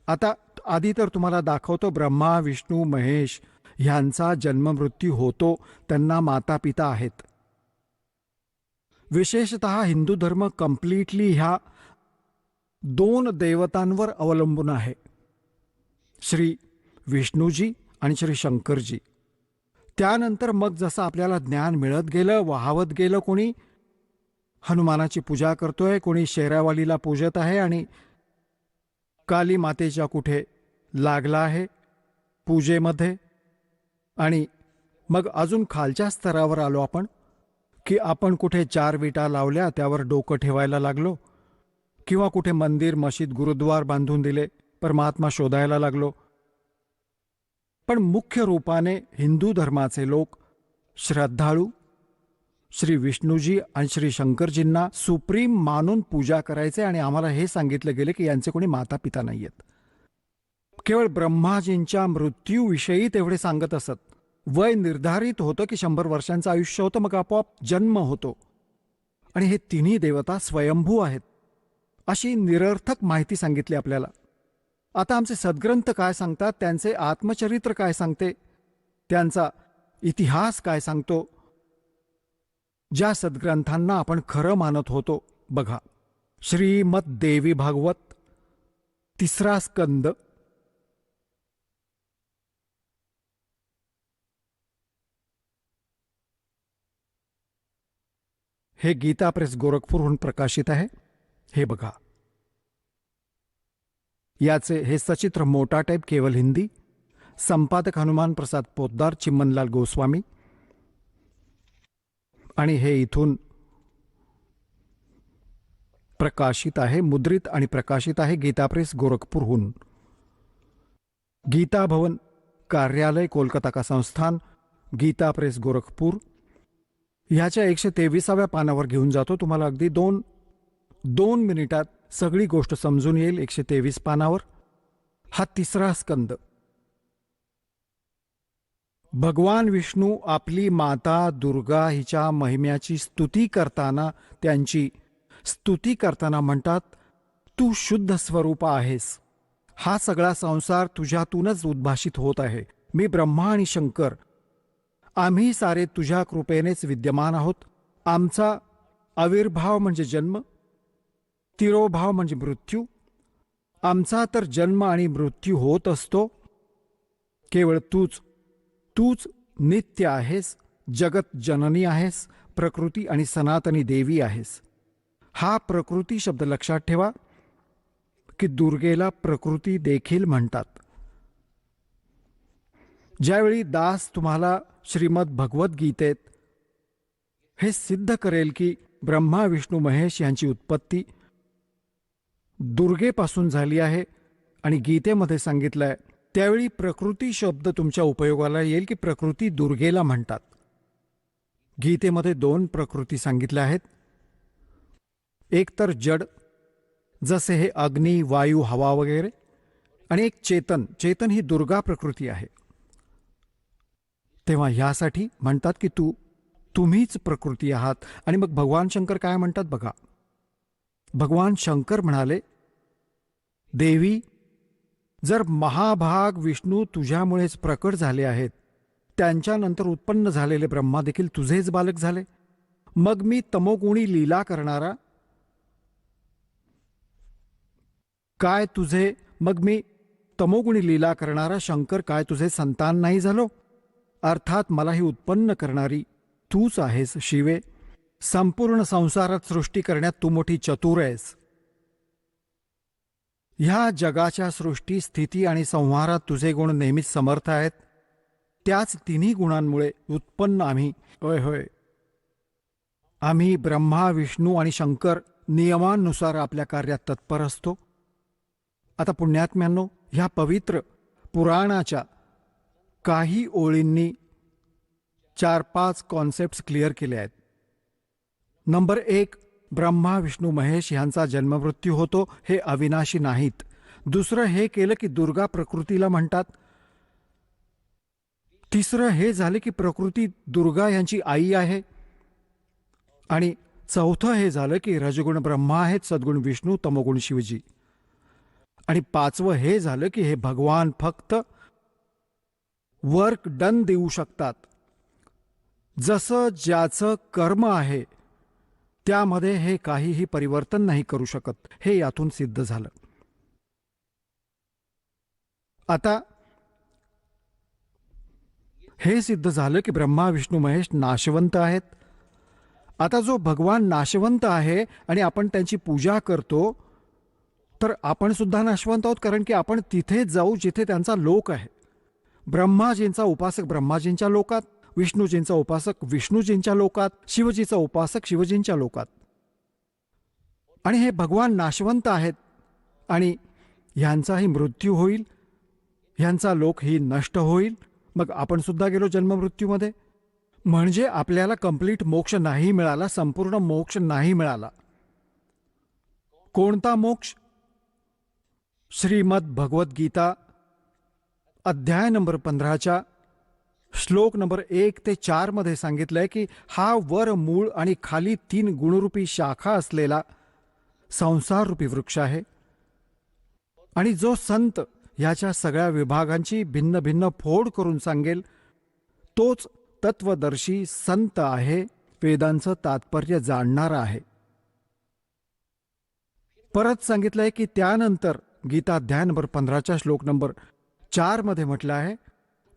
आता आधी तर तुम्हाला दाखवतो ब्रह्मा विष्णू महेश ह्यांचा जन्ममृत्यू होतो, त्यांना माता पिता आहेत. विशेषतः हिंदू धर्म कम्प्लिटली ह्या दोन देवतांवर अवलंबून आहे, श्री विष्णूजी आणि श्री शंकरजी. त्यानंतर मग जसं आपल्याला ज्ञान मिळत गेलं, वाहवत गेलं, कोणी हनुमानाची पूजा करतोय, कोणी शेरावालीला पूजत आहे आणि काली मातेच्या कुठे लागला आहे पूजेमध्ये. आणि मग अजून खालच्या स्तरावर आलो आपण की आपण कुठे 4 विटा लावल्या त्यावर डोकं ठेवायला लागलो, किंवा कुठे मंदिर, मशीद, गुरुद्वार बांधून दिले, परमात्मा शोधायला लागलो. पण मुख्य रूपाने हिंदू धर्माचे लोक श्रद्धाळू श्री विष्णूजी आणि श्री शंकरजींना सुप्रीम मानून पूजा करायचे. आणि आम्हाला हे सांगितलं गेले की यांचे कोणी माता पिता नाही आहेत. केवळ ब्रह्माजींच्या मृत्यूविषयी तेवढे सांगत असत. वय निर्धारित होतं की 100 वर्षांचं आयुष्य होतं, मग आपोआप जन्म होतो. आणि हे तिन्ही देवता स्वयंभू आहेत अशी निरर्थक माहिती सांगितली आपल्याला. आता आमचे सद्ग्रंथ काय सांगतात, त्यांचे आत्मचरित्र काय सांगते, त्यांचा इतिहास काय सांगतो, ज्या सद्ग्रंथांना आपण खरं मानत होतो. बघा, श्रीमद देवी भागवत 3रा स्कंद, हे गीता प्रेस गोरखपूरहून प्रकाशित आहे. हे बघा, याचे हे सचित्र मोठा टाईप, केवल हिंदी. संपादक हनुमान प्रसाद पोद्दार, चिम्मनलाल गोस्वामी. आणि हे इथून प्रकाशित आहे, मुद्रित आणि प्रकाशित आहे गीता प्रेस गोरखपूरहून. गीता भवन कार्यालय, कोलकाता का संस्थान, गीता प्रेस गोरखपूर. ह्याच्या 123व्या पानावर घेऊन जातो तुम्हाला. अगदी दोन मिनिटात सगळी गोष्ट समजून येईल. 123 पानावर हा 3रा स्कंद. भगवान विष्णू आपली माता दुर्गा हिच्या महिम्याची स्तुती करताना, त्यांची स्तुती करताना म्हणतात, तू शुद्ध स्वरूप आहेस. हा सगळा संसार तुझ्यातूनच उद्भाषित होत आहे. मी ब्रह्मा आणि शंकर आम्ही सारे तुझ्या कृपेनेच विद्यमान आहोत. आमचा आविर्भाव म्हणजे जन्म, तिरोभाव म्हणजे मृत्यू. आमचा तर जन्म आणि मृत्यू होत असतो. केवळ तूच नित्य आहेस, जगत जननी आहेस, प्रकृती आणि सनातनी देवी आहेस. हा प्रकृती शब्द लक्षात ठेवा की दुर्गेला प्रकृती देखील म्हणतात. ज्यावेळी दास तुम्हाला श्रीमद भगवद्गीतेत हे सिद्ध करेल की ब्रह्मा विष्णू महेश यांची उत्पत्ती दुर्गेपासून झाली आहे. आणि गीतेमध्ये सांगितलंय त्यावेळी प्रकृती शब्द तुमच्या उपयोगाला येईल की प्रकृती दुर्गेला म्हणतात. गीतेमध्ये 2 प्रकृती सांगितल्या आहेत. एक तर जड, जसे हे अग्नी वायू हवा वगैरे, आणि एक चेतन. चेतन ही दुर्गा प्रकृती आहे. तेव्हा ह्यासाठी म्हणतात की तुम्हीच प्रकृती आहात. आणि मग भगवान शंकर काय म्हणतात बघा. भगवान शंकर म्हणाले, देवी, जर महाभाग विष्णू तुझ्यामुळेच प्रकट झाले आहेत, त्यांच्यानंतर उत्पन्न झालेले ब्रह्मा देखील तुझेच बालक झाले, मग मी तमोगुणी लीला करणारा काय तुझे मग मी तमोगुणी लीला करणारा शंकर काय तुझे संतान नाही झालो? अर्थात मलाही उत्पन्न करणारी तूच आहेस शिवे. संपूर्ण संसारात सृष्टी करण्यात तू मोठी चतुर आहेस. ह्या जगाच्या सृष्टी स्थिती आणि संहारात तुझे गुण नेहमीच समर्थ आहेत. त्याच तिन्ही गुणांमुळे उत्पन्न आम्ही होय आम्ही ब्रह्मा विष्णू आणि शंकर नियमानुसार आपल्या कार्यात तत्पर असतो. आता पुण्यात्म्यांनो, ह्या पवित्र पुराणाच्या काही ओळींनी 4-5 कॉन्सेप्ट्स क्लिअर केले आहेत. नंबर 1, ब्रह्मा विष्णू महेश ह्यांचा जन्ममृत्यू होतो, हे अविनाशी नाहीत. दुसरं हे केलं की दुर्गा प्रकृतीला म्हणतात. तिसरं हे झाले की प्रकृती दुर्गा यांची आई आहे. आणि चौथं हे झालं की रजगुण ब्रह्मा आहेत, सद्गुण विष्णू, तमोगुण शिवजी. आणि 5वं हे झालं की हे भगवान फक्त वर्क डन देऊ शकतात. जसं ज्याचं कर्म आहे त्यामध्ये हे काहीही परिवर्तन नाही करू शकत. हे यातून सिद्ध झालं. आता हे सिद्ध झालं की ब्रह्मा विष्णू महेश नाशवंत आहेत. आता जो भगवान नाशवंत आहे आणि आपण त्यांची पूजा करतो, तर आपण सुद्धा नाशवंत आहोत, कारण की आपण तिथे जाऊ जिथे त्यांचा लोक आहे. ब्रह्माजींचा उपासक ब्रह्माजींच्या लोकात, विष्णूजींचा उपासक विष्णूजींच्या लोकात, शिवजीचा उपासक शिवजींच्या लोकात. आणि हे भगवान नाशवंत आहेत आणि ह्यांचाही मृत्यू होईल, ह्यांचा लोक ही नष्ट होईल. मग आपण सुद्धा गेलो जन्ममृत्यूमध्ये. म्हणजे आपल्याला कंप्लीट मोक्ष नाही मिळाला, संपूर्ण मोक्ष नाही मिळाला. कोणता मोक्ष? श्रीमद भगवद्गीता अध्याय नंबर 15च्या श्लोक नंबर 1 ते 4 मध्ये सांगितलंय की हा वर मूळ आणि खाली 3 गुणरूपी शाखा असलेला संसाररूपी वृक्ष आहे. आणि जो संत ह्याच्या सगळ्या विभागांची भिन्न भिन्न फोड करून सांगेल, तोच तत्वदर्शी संत आहे, वेदांचं तात्पर्य जाणणारा आहे. परत सांगितलंय की त्यानंतर गीता अध्याय नंबर 15च्या श्लोक नंबर 4 मध्ये म्हटलं आहे,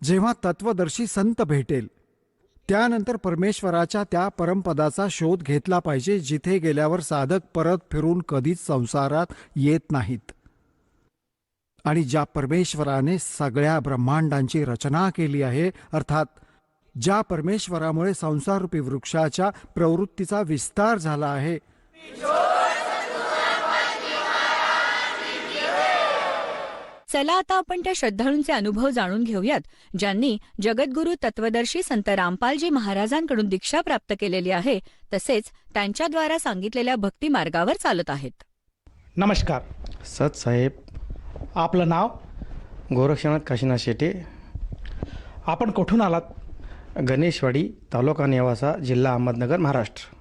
जेव्हा तत्वदर्शी संत भेटेल त्यानंतर परमेश्वराच्या त्या परमपदाचा शोध घेतला पाहिजे, जिथे गेल्यावर साधक परत फिरून कधीच संसारात येत नाहीत. आणि ज्या परमेश्वराने सगळ्या ब्रह्मांडांची रचना केली आहे, अर्थात ज्या परमेश्वरामुळे संसाररूपी वृक्षाच्या प्रवृत्तीचा विस्तार झाला आहे, चला आता आपण त्या श्रद्धाळूंचे अनुभव जाणून घेऊयात, ज्यांनी जगद्गुरू तत्वदर्शी संत रामपालजी महाराजांकडून दीक्षा प्राप्त केलेली आहे, तसेच त्यांच्याद्वारा सांगितलेल्या भक्ती मार्गावर चालत आहेत. नमस्कार. सत साहेब. आपलं नाव? गोरक्षनाथ काशीनाथ शेटे. आपण कुठून आलात? गणेशवाडी, तालुका नेवासा, जिल्हा अहमदनगर, महाराष्ट्र.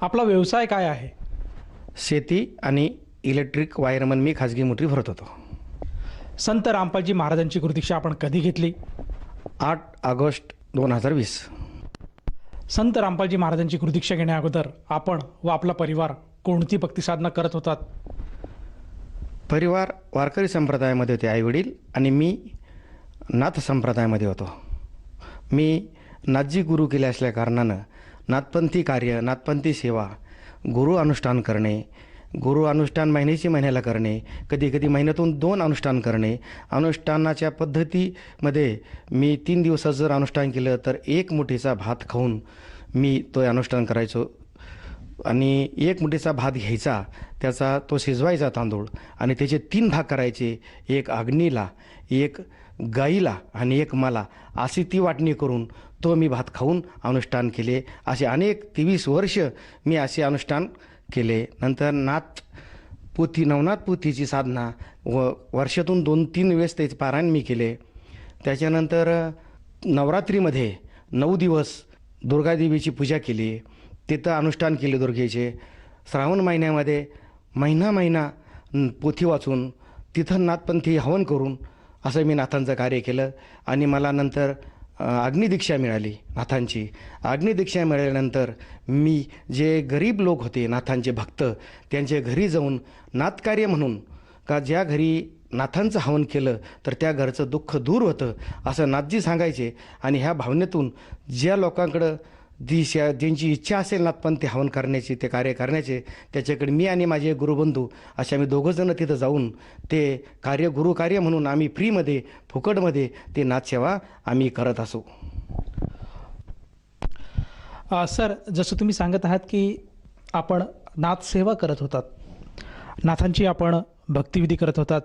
आपला व्यवसाय काय आहे? शेती आणि इलेक्ट्रिक वायरमन मी खाजगी मोटरी भरत होतो. संत रामपालजी महाराजांची गुरुदीक्षा आपण कधी घेतली? 8 ऑगस्ट 2020. संत रामपालजी महाराजांची गुरुदीक्षा घेण्या अगोदर आपण व आपला परिवार कोणती भक्ती साधना करत होतात? परिवार वारकरी संप्रदायामध्ये होते, आईवडील, आणि मी नाथ संप्रदायामध्ये होतो. मी नाथजी गुरु केले असल्या कारणानं नाथपंथी कार्य, नाथपंथी सेवा, गुरु अनुष्ठान करणे, गुरु अनुष्ठान महिन्याला करणे, कधी कधी महिन्यातून 2 अनुष्ठान करणे. अनुष्ठानाच्या पद्धतीमध्ये मी 3 दिवसात जर अनुष्ठान केलं तर 1 मुठीचा भात खाऊन मी तो अनुष्ठान करायचो. आणि 1 मुठीचा भात घ्यायचा, त्याचा तो शिजवायचा तांदूळ आणि त्याचे 3 भाग करायचे, एक अग्नीला, एक गाईला आणि एक मला, अशी ती वाटणी करून तो मी भात खाऊन अनुष्ठान केले. असे अनेक 23 वर्ष मी असे अनुष्ठान केले. नंतर नवनाथ पोथीची साधना वर्षातून 2-3 वेळेस त्याचे पारायण मी केले. त्याच्यानंतर नवरात्रीमध्ये 9 दिवस दुर्गादेवीची पूजा केली, तिथं अनुष्ठान केले दुर्गेचे. श्रावण महिन्यामध्ये महिना पोथी वाचून तिथं नाथपंथी हवन करून असं मी नाथांचं कार्य केलं. आणि मला नंतर अग्निदीक्षा मिळाली नाथांची. अग्निदीक्षा मिळाल्यानंतर मी जे गरीब लोक होते नाथांचे भक्त, त्यांच्या घरी जाऊन नाथकार्य म्हणून, का ज्या घरी नाथांचं हवन केलं तर त्या घरचं दुःख दूर होतं असं नाथजी सांगायचे. आणि ह्या भावनेतून ज्या लोकांकडं ज्यांची इच्छा असेल नाथपंथी हवन करण्याची, ते कार्य करण्याचे, त्याच्याकडे मी आणि माझे गुरुबंधू असे आम्ही दोघंजणं तिथं जाऊन ते गुरुकार्य म्हणून आम्ही फ्रीमध्ये, फुकटमध्ये ते नाथसेवा आम्ही करत असू. सर, जसं तुम्ही सांगत आहात की आपण नाथसेवा करत होतात, नाथांची आपण भक्तिविधी करत होतात,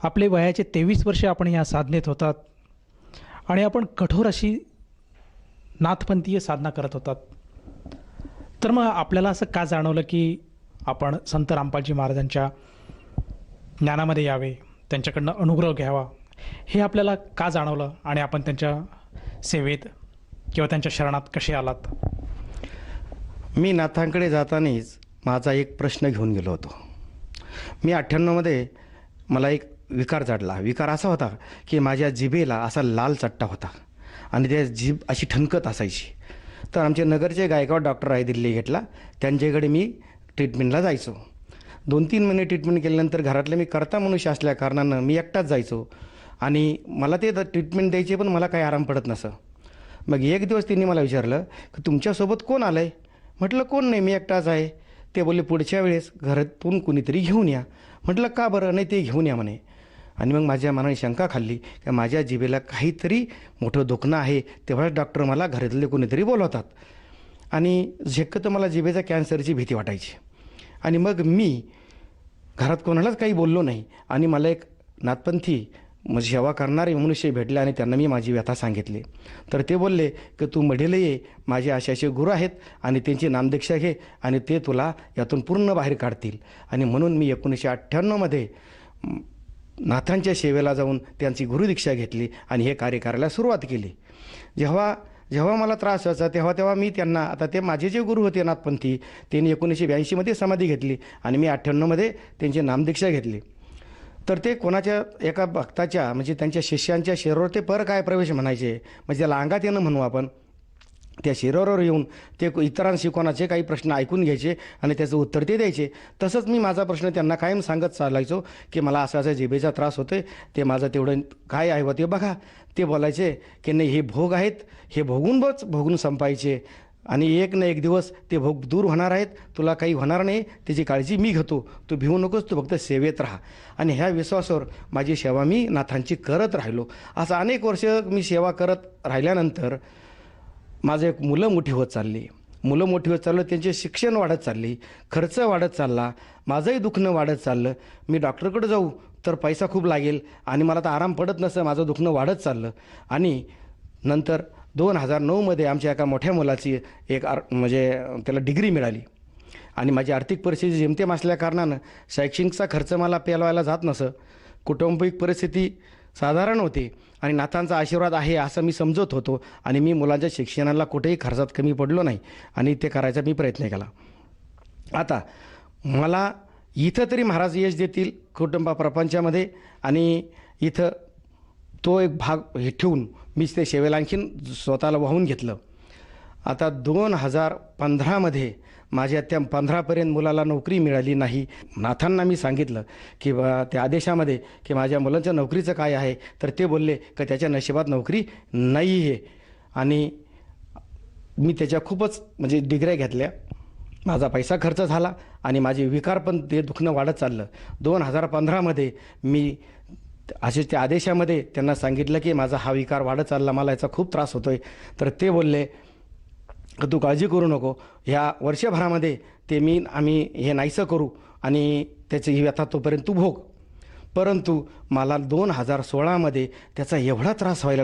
आपले वयाचे 23 वर्षे आपण या साधनेत होतात आणि आपण कठोर अशी नाथपंथीय साधना करत होतात. तर मग आपल्याला असं का जाणवलं की आपण संत रामपालजी महाराजांच्या ज्ञानामध्ये यावे, त्यांच्याकडनं अनुग्रह घ्यावा, हे आपल्याला का जाणवलं आणि आपण त्यांच्या सेवेत किंवा त्यांच्या शरणात कसे आलात? मी नाथांकडे जातानाच माझा एक प्रश्न घेऊन गेलो होतो. मी 98मध्ये मला एक विकार जाडला. विकार असा होता की माझ्या जिभेला असा लाल चट्टा होता आणि त्या जीभ अशी ठणकत असायची. तर आमचे नगरचे गायकवाड डॉक्टर आहे दिल्ली गेटला, त्यांच्याकडे मी ट्रीटमेंटला जायचो. 2-3 महिने ट्रीटमेंट केल्यानंतर घरातले मी करता मनुष्य असल्या कारणानं मी एकटाच जायचो आणि मला ते ट्रीटमेंट द्यायचे, पण मला काही आराम पडत नसं. मग एक दिवस त्यांनी मला विचारलं की तुमच्यासोबत कोण आलं आहे? म्हटलं कोण नाही, मी एकटाच आहे. ते बोलले पुढच्या वेळेस घरातून कुणीतरी घेऊन या. म्हटलं का बरं? नाही, ते घेऊन या म्हणे. आणि मग माझ्या मनाने शंका खाल्ली की माझ्या जिभेला काहीतरी मोठं दुखणं आहे. तेव्हाच डॉक्टर मला घरातले कोणीतरी बोलवतात आणि शक्यतो मला जिभेचा कॅन्सरची भीती वाटायची. आणि मग मी घरात कोणालाच काही बोललो नाही आणि मला एक नाथपंथी सेवा करणारे मनुष्य भेटले आणि त्यांना मी माझी व्यथा सांगितली. तर ते बोलले की तू मढीला ये, माझे असे गुरु आहेत आणि त्यांची नामदीक्षा घे आणि ते तुला यातून पूर्ण बाहेर काढतील. आणि म्हणून मी 1998मध्ये नाथांच्या सेवेला जाऊन त्यांची गुरुदीक्षा घेतली आणि हे कार्य करायला सुरुवात केली. जेव्हा मला त्रास व्हायचा तेव्हा मी त्यांना, आता ते माझे जे गुरु होते नाथपंथी, त्यांनी 1982मध्ये समाधी घेतली आणि मी 98मध्ये त्यांची नामदीक्षा घेतली. तर ते कोणाच्या एका भक्ताच्या म्हणजे त्यांच्या शिष्यांच्या शरीरावर ते पर काय प्रवेश म्हणायचे, म्हणजे त्याला अंगात येणं म्हणू आपण. त्या शिरोरावर येऊन ते इतरांशी कोणाचे काही प्रश्न ऐकून घ्यायचे आणि त्याचं उत्तर ते द्यायचे. तसंच मी माझा प्रश्न त्यांना कायम सांगत चालायचो की मला असा जिभेचा त्रास होतोय, ते माझं तेवढं काय आहे ते बघा. ते बोलायचे की नाही, हे भोग आहेत, हे भोगून संपायचे आणि एक ना एक दिवस ते भोग दूर होणार आहेत, तुला काही होणार नाही, त्याची काळजी मी घेतो, तू भिवू नकोस, तू फक्त सेवेत राहा. आणि ह्या विश्वासावर माझी सेवा मी नाथांची करत राहिलो. असं अनेक वर्ष मी सेवा करत राहिल्यानंतर माझं एक मुलं मोठी होत चालली, त्यांचे शिक्षण वाढत चालली, खर्च वाढत चालला, माझंही दुखणं वाढत चाललं. मी डॉक्टरकडे जाऊ तर पैसा खूप लागेल आणि मला तर आराम पडत नसतं, माझं दुखणं वाढत चाललं. आणि नंतर 2009मध्ये आमच्या एका मोठ्या मुलाची म्हणजे त्याला डिग्री मिळाली आणि माझी आर्थिक परिस्थिती जेमतेम असल्या कारणानं शैक्षणिकचा खर्च मला पेलवायला जात नसं. कौटुंबिक परिस्थिती साधारण होती आणि नाथांचा आशीर्वाद आहे असं मी समजत होतो आणि मी मुलांच्या शिक्षणाला कुठेही खर्चात कमी पडलो नाही आणि ते करायचा मी प्रयत्न केला. आता मला इथं तरी महाराज यश देतील प्रपंचामध्ये आणि इथं तो एक भाग हे ठेवून मी ते सेवेला आणखीन स्वतःला वाहून घेतलं. आता 2015मध्ये माझ्या त्या 15पर्यंत मुलाला नोकरी मिळाली नाही. नाथांना मी सांगितलं की त्या आदेशामध्ये की माझ्या मुलांच्या नोकरीचं काय आहे, तर ते बोलले की त्याच्या नशिबात नोकरी नाही आहे. आणि मी त्याच्या खूपच म्हणजे डिग्र्या घेतल्या, माझा पैसा खर्च झाला आणि माझे विकार पण ते दुखणं वाढत चाललं. 2015मध्ये मी असेच त्या आदेशामध्ये त्यांना सांगितलं की माझा हा विकार वाढत चालला, मला याचा खूप त्रास होतोय. तर ते बोलले का तू काळजी करू नको, ह्या वर्षभरामध्ये आम्ही हे नाहीसं करू आणि त्याची ही व्यथा तोपर्यंत तू भोग. परंतु मला 2016मध्ये त्याचा एवढा त्रास व्हायला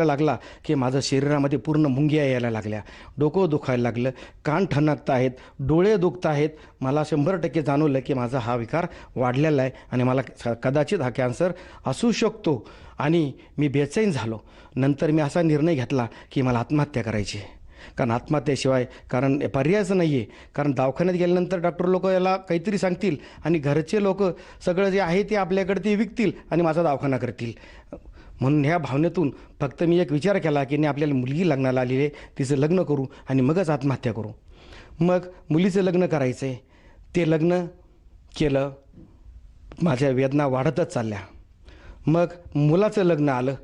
लागला की माझं शरीरामध्ये पूर्ण मुंग्या यायला लागल्या, डोकं दुखायला लागलं, कान ठणकत आहेत, डोळे दुखत आहेत. मला 100% जाणवलं की माझा हा विकार वाढलेला आहे आणि मला कदाचित हा कॅन्सर असू शकतो. आणि मी बेचैन झालो. नंतर मी असा निर्णय घेतला की मला आत्महत्या करायची आहे, कारण आत्महत्येशिवाय कारण पर्यायच नाही आहे. कारण दवाखान्यात गेल्यानंतर डॉक्टर लोक याला काहीतरी सांगतील आणि घरचे लोक सगळं जे आहे ते आपल्याकडे ते विकतील आणि माझा दवाखाना करतील. म्हणून ह्या भावनेतून फक्त मी एक विचार केला की नाही, आपल्याला मुलगी लग्नाला आलेली आहे, तिचं लग्न करू आणि मगच आत्महत्या करू. मग मुलीचं लग्न करायचं आहे. ते लग्न केलं. माझ्या वेदना वाढतच चालल्या. मग मुलाचं लग्न आलं.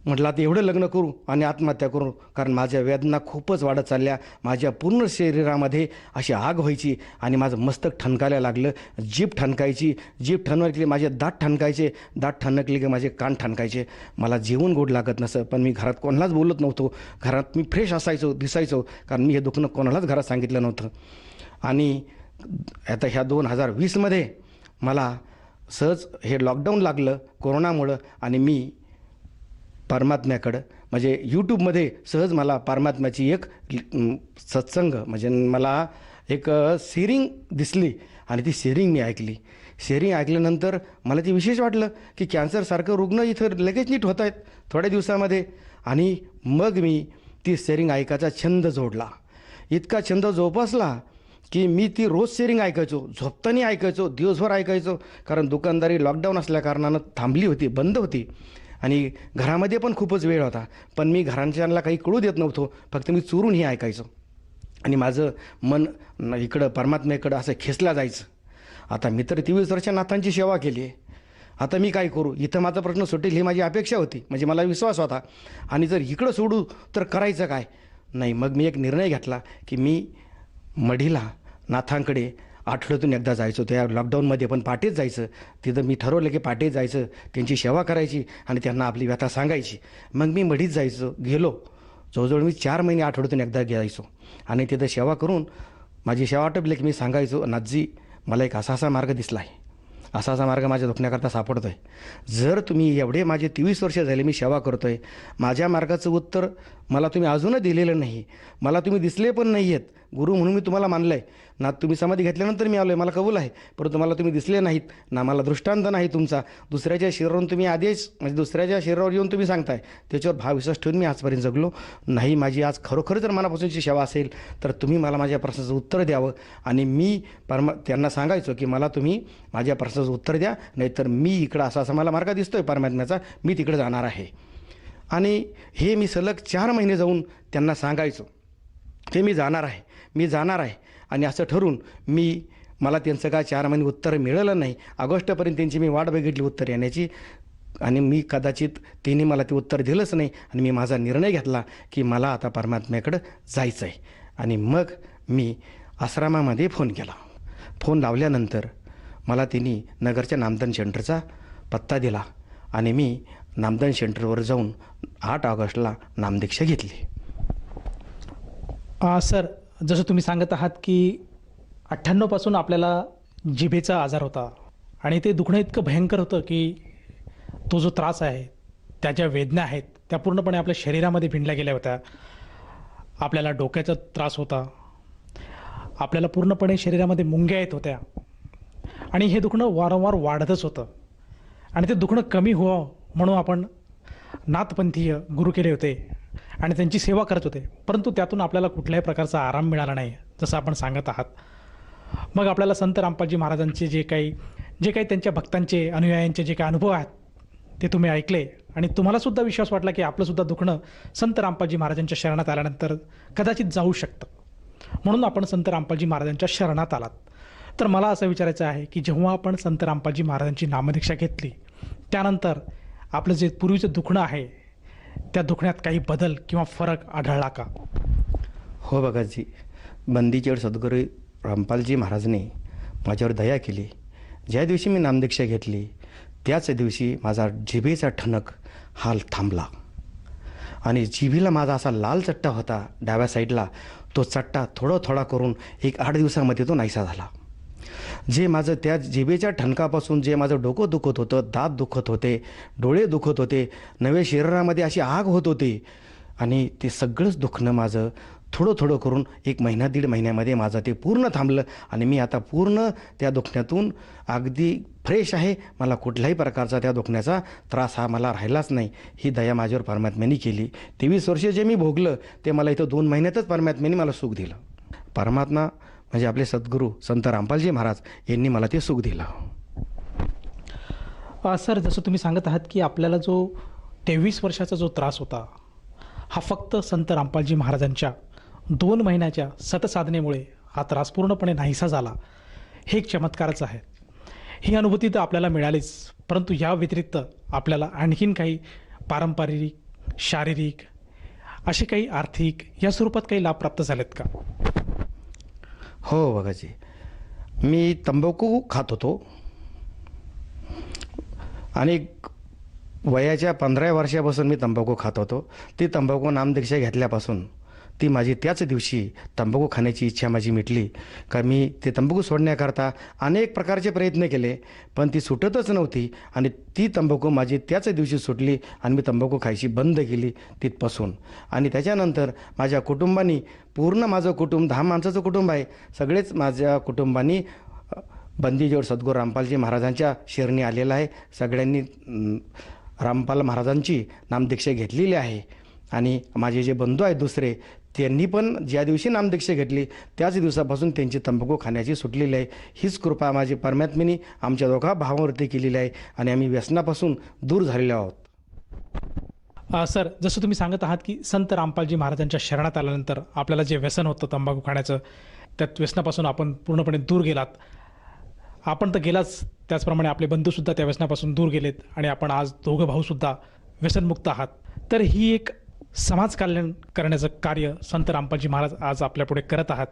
म्हटलं आता एवढं लग्न करू आणि आत्महत्या करू, कारण माझ्या वेदना खूपच वाढत चालल्या. माझ्या पूर्ण शरीरामध्ये अशी आग व्हायची आणि माझं मस्तक ठणकायला लागलं. जीभ ठणकायची, जीभ ठणकली, माझे दात ठणकायचे, दात ठणकले की माझे कान ठणकायचे. मला जेवण गोड लागत नसं, पण मी घरात कोणालाच बोलत नव्हतो. घरात मी फ्रेश दिसायचो, कारण मी हे दुखणं कोणालाच घरात सांगितलं नव्हतं. आणि आता ह्या 2020मध्ये मला सहज हे लॉकडाऊन लागलं कोरोनामुळं आणि मी परमात्म्याकडं म्हणजे यूट्यूबमध्ये सहज मला परमात्म्याची एक सत्संग म्हणजे मला एक शेअरिंग दिसली आणि ती शेअरिंग मी ऐकली. शेअरिंग ऐकल्यानंतर मला ते विशेष वाटलं की कॅन्सरसारखं रुग्ण इथं लगेच नीट होत आहेत थोड्या दिवसामध्ये. आणि मग मी ती शेअरिंग ऐकायचा छंद जोडला. इतका छंद जोपासला की मी ती रोज शेअरिंग ऐकायचो, झोपताना ऐकायचो, दिवसभर ऐकायचो. कारण दुकानदारी लॉकडाऊन असल्याकारणानं थांबली होती, बंद होती आणि घरामध्ये पण खूपच वेळ होता. पण मी घरांच्यांना काही कळू देत नव्हतो, फक्त मी चोरून हे ऐकायचो आणि माझं मन इकडं परमात्म्याकडं असं खेचलं जायचं. आता मी तर 23 वर्ष नाथांची सेवा केली आहे. आता मी काय करू, इथं माझा प्रश्न सुटेल ही माझी अपेक्षा होती, म्हणजे मला विश्वास होता. आणि जर इकडं सोडू तर करायचं काय. नाही, मग मी एक निर्णय घेतला की मी मढीला नाथांकडे आठवड्यातून एकदा जायचो. त्या लॉकडाऊनमध्ये पण पहाटेच जायचं. तिथं मी ठरवलं की पहाटेच जायचं, त्यांची सेवा करायची आणि त्यांना आपली व्यथा सांगायची. मग मी मढीत गेलो. जवळजवळ मी 4 महिने आठवड्यातून एकदा जायचो आणि तिथं सेवा करून माझी सेवा आटपली की मी सांगायचो, नाथजी मला एक असा मार्ग दिसला आहे, असा मार्ग माझ्या दुखण्याकरता सापडतो आहे. जर तुम्ही एवढे माझे 23 वर्ष झाले मी सेवा करतो आहे, माझ्या मार्गाचं उत्तर मला तुम्ही अजूनही दिलेलं नाही, मला तुम्ही दिसले पण नाही आहेत. गुरु म्हणून मी तुम्हाला मानलं आहे ना, तुम्ही समाधी घेतल्यानंतर मी आलो आहे, मला कबूल आहे. परंतु मला तुम्ही दिसले नाहीत ना, मला दृष्टांत नाही तुमचा. दुसऱ्याच्या शरीरावरून तुम्ही आदेश म्हणजे दुसऱ्याच्या शरीरावर येऊन तुम्ही सांगताय, त्याच्यावर भावविश्वास ठेवून मी आजपर्यंत जगलो नाही. माझी आज खरोखर जर मनापासूनची सेवा असेल तर तुम्ही मला माझ्या प्रश्नाचं उत्तर द्यावं. आणि मी त्यांना सांगायचो की मला तुम्ही माझ्या प्रश्नाचं उत्तर द्या, नाहीतर मी इकडं असा मला मार्ग दिसतोय परमात्म्याचा, मी तिकडे जाणार आहे. आणि हे मी सलग 4 महिने जाऊन त्यांना सांगायचो की मी जाणार आहे. आणि असं ठरून मला त्यांचं काय 4 महिने उत्तर मिळालं नाही. ऑगस्टपर्यंत त्यांची मी वाट बघितली उत्तर येण्याची आणि मी कदाचित त्यांनी मला ते उत्तर दिलंच नाही. आणि मी माझा निर्णय घेतला की मला आता परमात्म्याकडं जायचं आहे. आणि मग मी आश्रमामध्ये फोन केला. फोन लावल्यानंतर मला त्यांनी नगरच्या नामदान सेंटरचा पत्ता दिला आणि मी नामदान सेंटरवर जाऊन 8 ऑगस्टला नामदीक्षा घेतली. सर, जसं तुम्ही सांगत आहात की 98पासून आपल्याला जिभेचा आजार होता आणि ते दुखणं इतकं भयंकर होतं की तो जो त्रास आहे, त्या ज्या वेदना आहेत त्या पूर्णपणे आपल्या शरीरामध्ये भिनल्या गेल्या होत्या. आपल्याला डोक्याचा त्रास होता, आपल्याला पूर्णपणे शरीरामध्ये मुंग्या येत होत्या आणि हे दुखणं वारंवार वाढतच होतं. आणि ते दुखणं कमी व्हावं म्हणून आपण नाथपंथीय गुरु केले होते आणि त्यांची सेवा करत होते. परंतु त्यातून आपल्याला कुठल्याही प्रकारचा आराम मिळाला नाही, जसं आपण सांगत आहात. मग आपल्याला संत रामपालजी महाराजांचे जे काही त्यांच्या भक्तांचे अनुयायांचे जे काही अनुभव आहेत ते तुम्ही ऐकले आणि तुम्हालासुद्धा विश्वास वाटला की आपलंसुद्धा दुखणं संत रामपालजी महाराजांच्या शरणात आल्यानंतर कदाचित जाऊ शकतं. म्हणून आपण संत रामपालजी महाराजांच्या शरणात आलात. तर मला असं विचारायचं आहे की जेव्हा आपण संत रामपालजी महाराजांची नामदीक्षा घेतली त्यानंतर आपलं जे पूर्वीचं दुखणं आहे त्या दुखण्यात काही बदल किंवा फरक आढळला का? हो भगतजी, बंदीचेड सद्गुरू रामपालजी महाराजने माझ्यावर दया केली. ज्या दिवशी मी नामदीक्षा घेतली त्याच दिवशी माझा जिभेचा ठणक हाल थांबला आणि जिभेला माझा असा लाल चट्टा होता डाव्या साईडला, तो चट्टा थोडा करून 8 दिवसामध्ये तो नाहीसा झाला. जे माझं त्या जिभेच्या ठणकापासून जे माझं डोकं दुखत होतं, दात दुखत होते, डोळे दुखत होते, नव्या शरीरामध्ये अशी आग होत होती आणि ते सगळंच दुखणं माझं थोडं करून 1 महिना 1.5 महिन्यामध्ये माझं ते पूर्ण थांबलं आणि मी आता पूर्ण त्या दुखण्यातून अगदी फ्रेश आहे. मला कुठल्याही प्रकारचा त्या दुखण्याचा त्रास हा मला राहिलाच नाही. ही दया माझ्यावर परमात्म्याने केली. 23 वर्षे जे मी भोगलं ते मला इथं 2 महिन्यातच परमात्म्याने मला सुख दिलं. परमात्मा म्हणजे आपले सद्गुरू संत रामपालजी महाराज यांनी मला ते सुख दिलं. सर, जसं तुम्ही सांगत आहात की आपल्याला जो 23 वर्षाचा जो त्रास होता हा फक्त संत रामपालजी महाराजांच्या 2 महिन्याच्या सतसाधनेमुळे हा त्रास पूर्णपणे नाहीसा झाला. हे एक चमत्कारच आहे. ही अनुभूती तर आपल्याला मिळालीच, परंतु या व्यतिरिक्त आपल्याला आणखीन काही पारंपरिक, शारीरिक, असे काही आर्थिक या स्वरूपात काही लाभ प्राप्त झालेत का? हो बघाजी, मी तंबाखू खात होतो आणि वयाच्या 15 वर्षापासून मी तंबाखू खात होतो. ती तंबाखू नामदीक्षा घेतल्यापासून ती माझी त्याच दिवशी तंबाखू खाण्याची इच्छा माझी मिटली. का मी ते तंबाखू सोडण्याकरता अनेक प्रकारचे प्रयत्न केले, पण ती सुटतच नव्हती आणि ती तंबाखू माझी त्याच दिवशी सुटली आणि मी तंबाखू खायची बंद केली तिथपासून. आणि त्याच्यानंतर माझ्या कुटुंबानी, पूर्ण माझं कुटुंब 10 माणसाचं कुटुंब आहे, सगळेच माझ्या कुटुंबानी बंदीजोड सद्गुरू रामपालजी महाराजांच्या शरणी आलेलं आहे. सगळ्यांनी रामपाल महाराजांची नामदीक्षा घेतलेली आहे. आणि माझे जे बंधू आहेत दुसरे, त्यांनी पण ज्या दिवशी नामदीक्षा घेतली त्याच दिवसापासून त्यांची तंबाखू खाण्याची सुटलेली आहे. हीच कृपा माझी परमात्म्याने आमच्या दोघा भावावरती केलेली आहे आणि आम्ही व्यसनापासून दूर झालेलो आहोत. सर, जसं तुम्ही सांगत आहात की संत रामपालजी महाराजांच्या शरणात आल्यानंतर आपल्याला जे व्यसन होतं तंबाखू खाण्याचं, त्या व्यसनापासून आपण पूर्णपणे दूर गेलात. आपण तर गेलाच, त्याचप्रमाणे आपले बंधूसुद्धा त्या व्यसनापासून दूर गेलेत आणि आपण आज दोघं भाऊसुद्धा व्यसनमुक्त आहात. तर ही एक समाज कल्याण करण्याचं कार्य संत रामपालजी महाराज आज आपल्यापुढे करत आहात.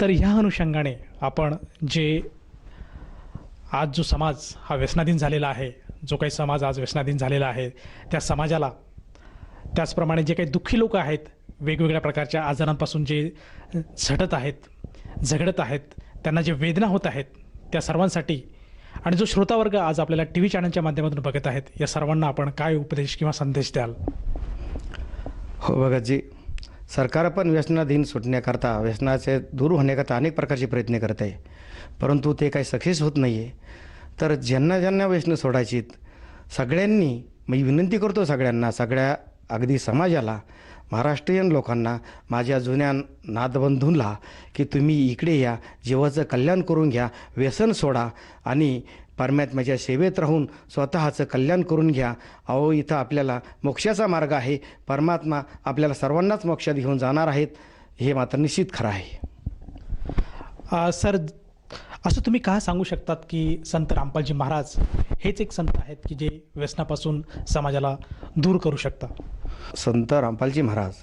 तर ह्या अनुषंगाने आपण जे आज जो समाज हा व्यसनाधीन झालेला आहे, जो काही समाज आज व्यसनाधीन झालेला आहे, त्या समाजाला, त्याचप्रमाणे जे काही दुःखी लोक आहेत, वेगवेगळ्या प्रकारच्या आजारांपासून जे झटत आहेत, झगडत आहेत, त्यांना जे वेदना होत आहेत, त्या सर्वांसाठी आणि जो श्रोतावर्ग आज आपल्याला TV चॅनलच्या माध्यमातून बघत आहेत, या सर्वांना आपण काय उपदेश किंवा संदेश द्याल? हो भगतजी, सरकार पण व्यसनाधीन सुटण्याकरता, व्यसनाचे दूर होण्याकरता अनेक प्रकारचे प्रयत्न करत आहे, परंतु ते काही सक्सेस होत नाही आहे. तर ज्यांना व्यसनं सोडायची, सगळ्यांनी मी विनंती करतो सगळ्यांना, सगळ्या अगदी समाजाला, महाराष्ट्रीयन लोकांना, माझ्या जुन्या नादबंधूंना, की तुम्ही इकडे या, जीवाचं कल्याण करून घ्या, व्यसन सोडा आणि परमात्म्याच्या सेवेत राहून स्वतःचं कल्याण करून घ्या. अहो, इथं आपल्याला मोक्षाचा मार्ग आहे. परमात्मा आपल्याला सर्वांनाच मोक्षात घेऊन जाणार आहेत, हे मात्र निश्चित खरं आहे. सर, असं तुम्ही का सांगू शकतात की संत रामपालजी महाराज हेच एक संत आहेत की जे व्यसनापासून समाजाला दूर करू शकतात? संत रामपालजी महाराज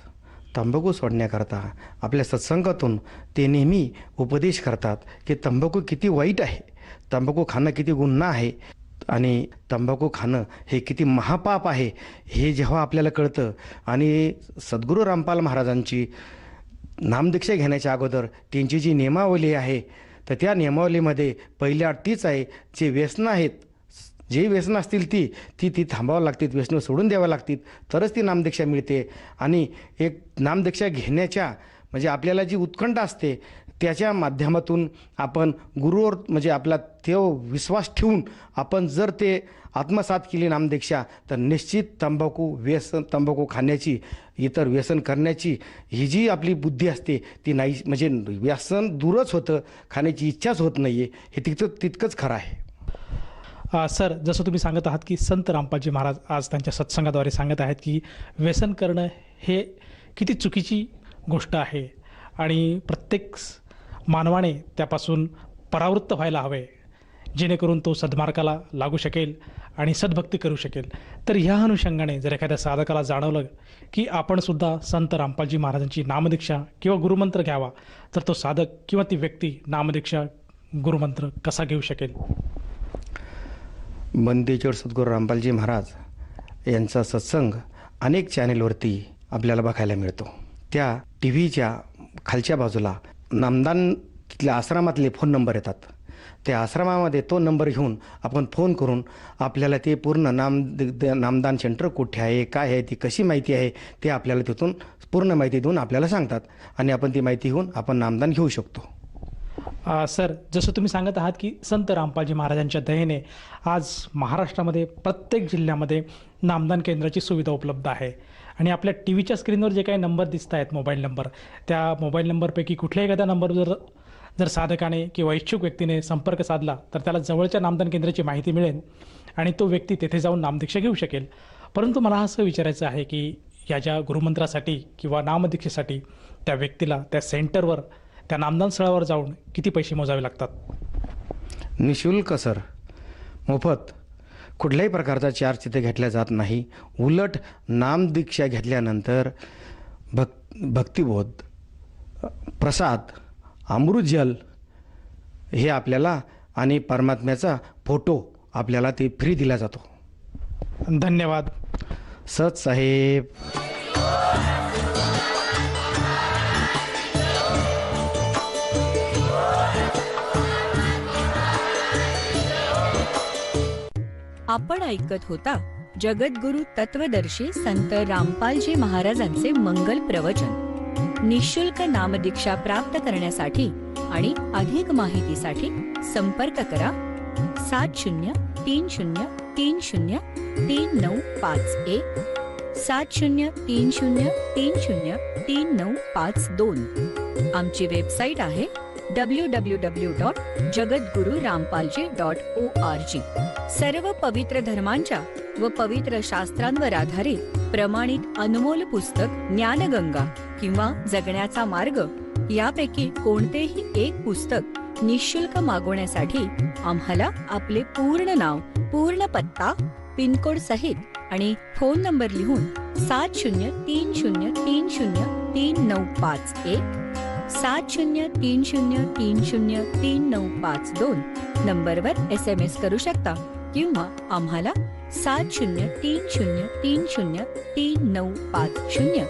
तंबाखू सोडण्याकरता आपल्या सत्संगातून ते नेहमी उपदेश करतात की तंबाखू किती वाईट आहे, तंबाखू खाणं किती गुन्हा आहे आणि तंबाखू खाणं हे किती महापाप आहे, हे जेव्हा आपल्याला कळतं. आणि सद्गुरू रामपाल महाराजांची नामदीक्षा घेण्याच्या अगोदर त्यांची जी नियमावली आहे, तर त्या नियमावलीमध्ये पहिली अट तीच आहे, जे व्यसनं आहेत, जे व्यसनं असतील ती थांबावं लागतील, व्यसनं सोडून द्यावं लागतील, तरच ती नामदीक्षा मिळते. आणि एक नामदीक्षा घेण्याच्या म्हणजे आपल्याला जी उत्कंठा असते त्याच्या माध्यमातून आपण गुरुवर म्हणजे आपला तो विश्वास ठेवून आपण जर ते आत्मसात केली नामदीक्षा, तर निश्चित तंबाखू खाण्याची, इतर व्यसन करण्याची ही जी आपली बुद्धी असते ती नाही, म्हणजे व्यसन दूरच होतं, खाण्याची इच्छाच होत नाही आहे. हे तितकंच खरं आहे. सर, जसं तुम्ही सांगत आहात की संत रामपालजी महाराज आज त्यांच्या सत्संगाद्वारे सांगत आहेत की व्यसन करणं हे किती चुकीची गोष्ट आहे आणि प्रत्येक मानवाने त्यापासून परावृत्त व्हायला हवे, जेणेकरून तो सद्मार्गाला लागू शकेल आणि सद्भक्ती करू शकेल. तर ह्या अनुषंगाने जर एखाद्या साधकाला जाणवलं की आपणसुद्धा संत रामपालजी महाराजांची नामदीक्षा किंवा गुरुमंत्र घ्यावा, तर तो साधक किंवा ती व्यक्ती नामदीक्षा गुरुमंत्र कसा घेऊ शकेल? बंदीजोड सद्गुरू रामपालजी महाराज यांचा सत्संग अनेक चॅनेलवरती आपल्याला बघायला मिळतो. त्या टी व्हीच्या खालच्या बाजूला नामदान तिथल्या आश्रमातले फोन नंबर येतात. त्या आश्रमामध्ये तो नंबर घेऊन आपण फोन करून आपल्याला ते पूर्ण नामदान सेंटर कुठे आहे, काय आहे, ती कशी माहिती आहे ते आपल्याला तिथून पूर्ण माहिती देऊन आपल्याला सांगतात आणि आपण ती माहिती घेऊन आपण नामदान घेऊ शकतो. सर, जसं तुम्ही सांगत आहात की संत रामपालजी महाराजांच्या दयेने आज महाराष्ट्रामध्ये प्रत्येक जिल्ह्यामध्ये नामदान केंद्राची सुविधा उपलब्ध आहे आणि आपल्या टी व्हीच्या स्क्रीनवर जे काही नंबर दिसत आहेत मोबाईल नंबर, त्या मोबाईल नंबरपैकी कुठल्याही एखाद्या नंबरवर जर साधकाने किंवा इच्छुक व्यक्तीने संपर्क साधला तर त्याला जवळच्या नामदान केंद्राची माहिती मिळेल आणि तो व्यक्ती तेथे जाऊन नामदीक्षा घेऊ शकेल. परंतु मला असं विचारायचं आहे की या ज्या गुरुमंत्रासाठी किंवा नामदीक्षेसाठी त्या व्यक्तीला त्या सेंटरवर, त्या नामदान स्थळावर जाऊन किती पैसे मोजावे लागतात? निशुल्क सर, मोफत. कुठल्याही प्रकारचा चार्ज तिथे घेतला जात नाही. उलट नामदीक्षा घेतल्यानंतर भक्तिबोध, प्रसाद, अमृतजल हे आपल्याला आणि परमात्म्याचा फोटो आपल्याला ते फ्री दिला जातो. धन्यवाद. सत साहेब. आपण ऐकत होता जगद्गुरु तत्वदर्शी संत रामपालजी महाराजांचे मंगल प्रवचन. निशुल्क नामदीक्षा प्राप्त करण्यासाठी आणि अधिक माहितीसाठी संपर्क करा 7030303951 7030303952. आमची वेबसाईट आहे www.jagadgururampalji.org. सर्व पवित्र धर्मांच्या व पवित्र शास्त्रांवर आधारित प्रमाणित अनमोल पुस्तक ज्ञानगंगा किंवा जगण्याचा मार्ग यापैकी कोणतेही एक पुस्तक निशुल्क मागवण्यासाठी आम्हाला आपले पूर्ण नाव, पूर्ण पत्ता, पिनकोड सहित आणि फोन नंबर लिहून 7030303951 7030303952 नंबरवर SMS करू शकता किंवा आम्हाला 7030303950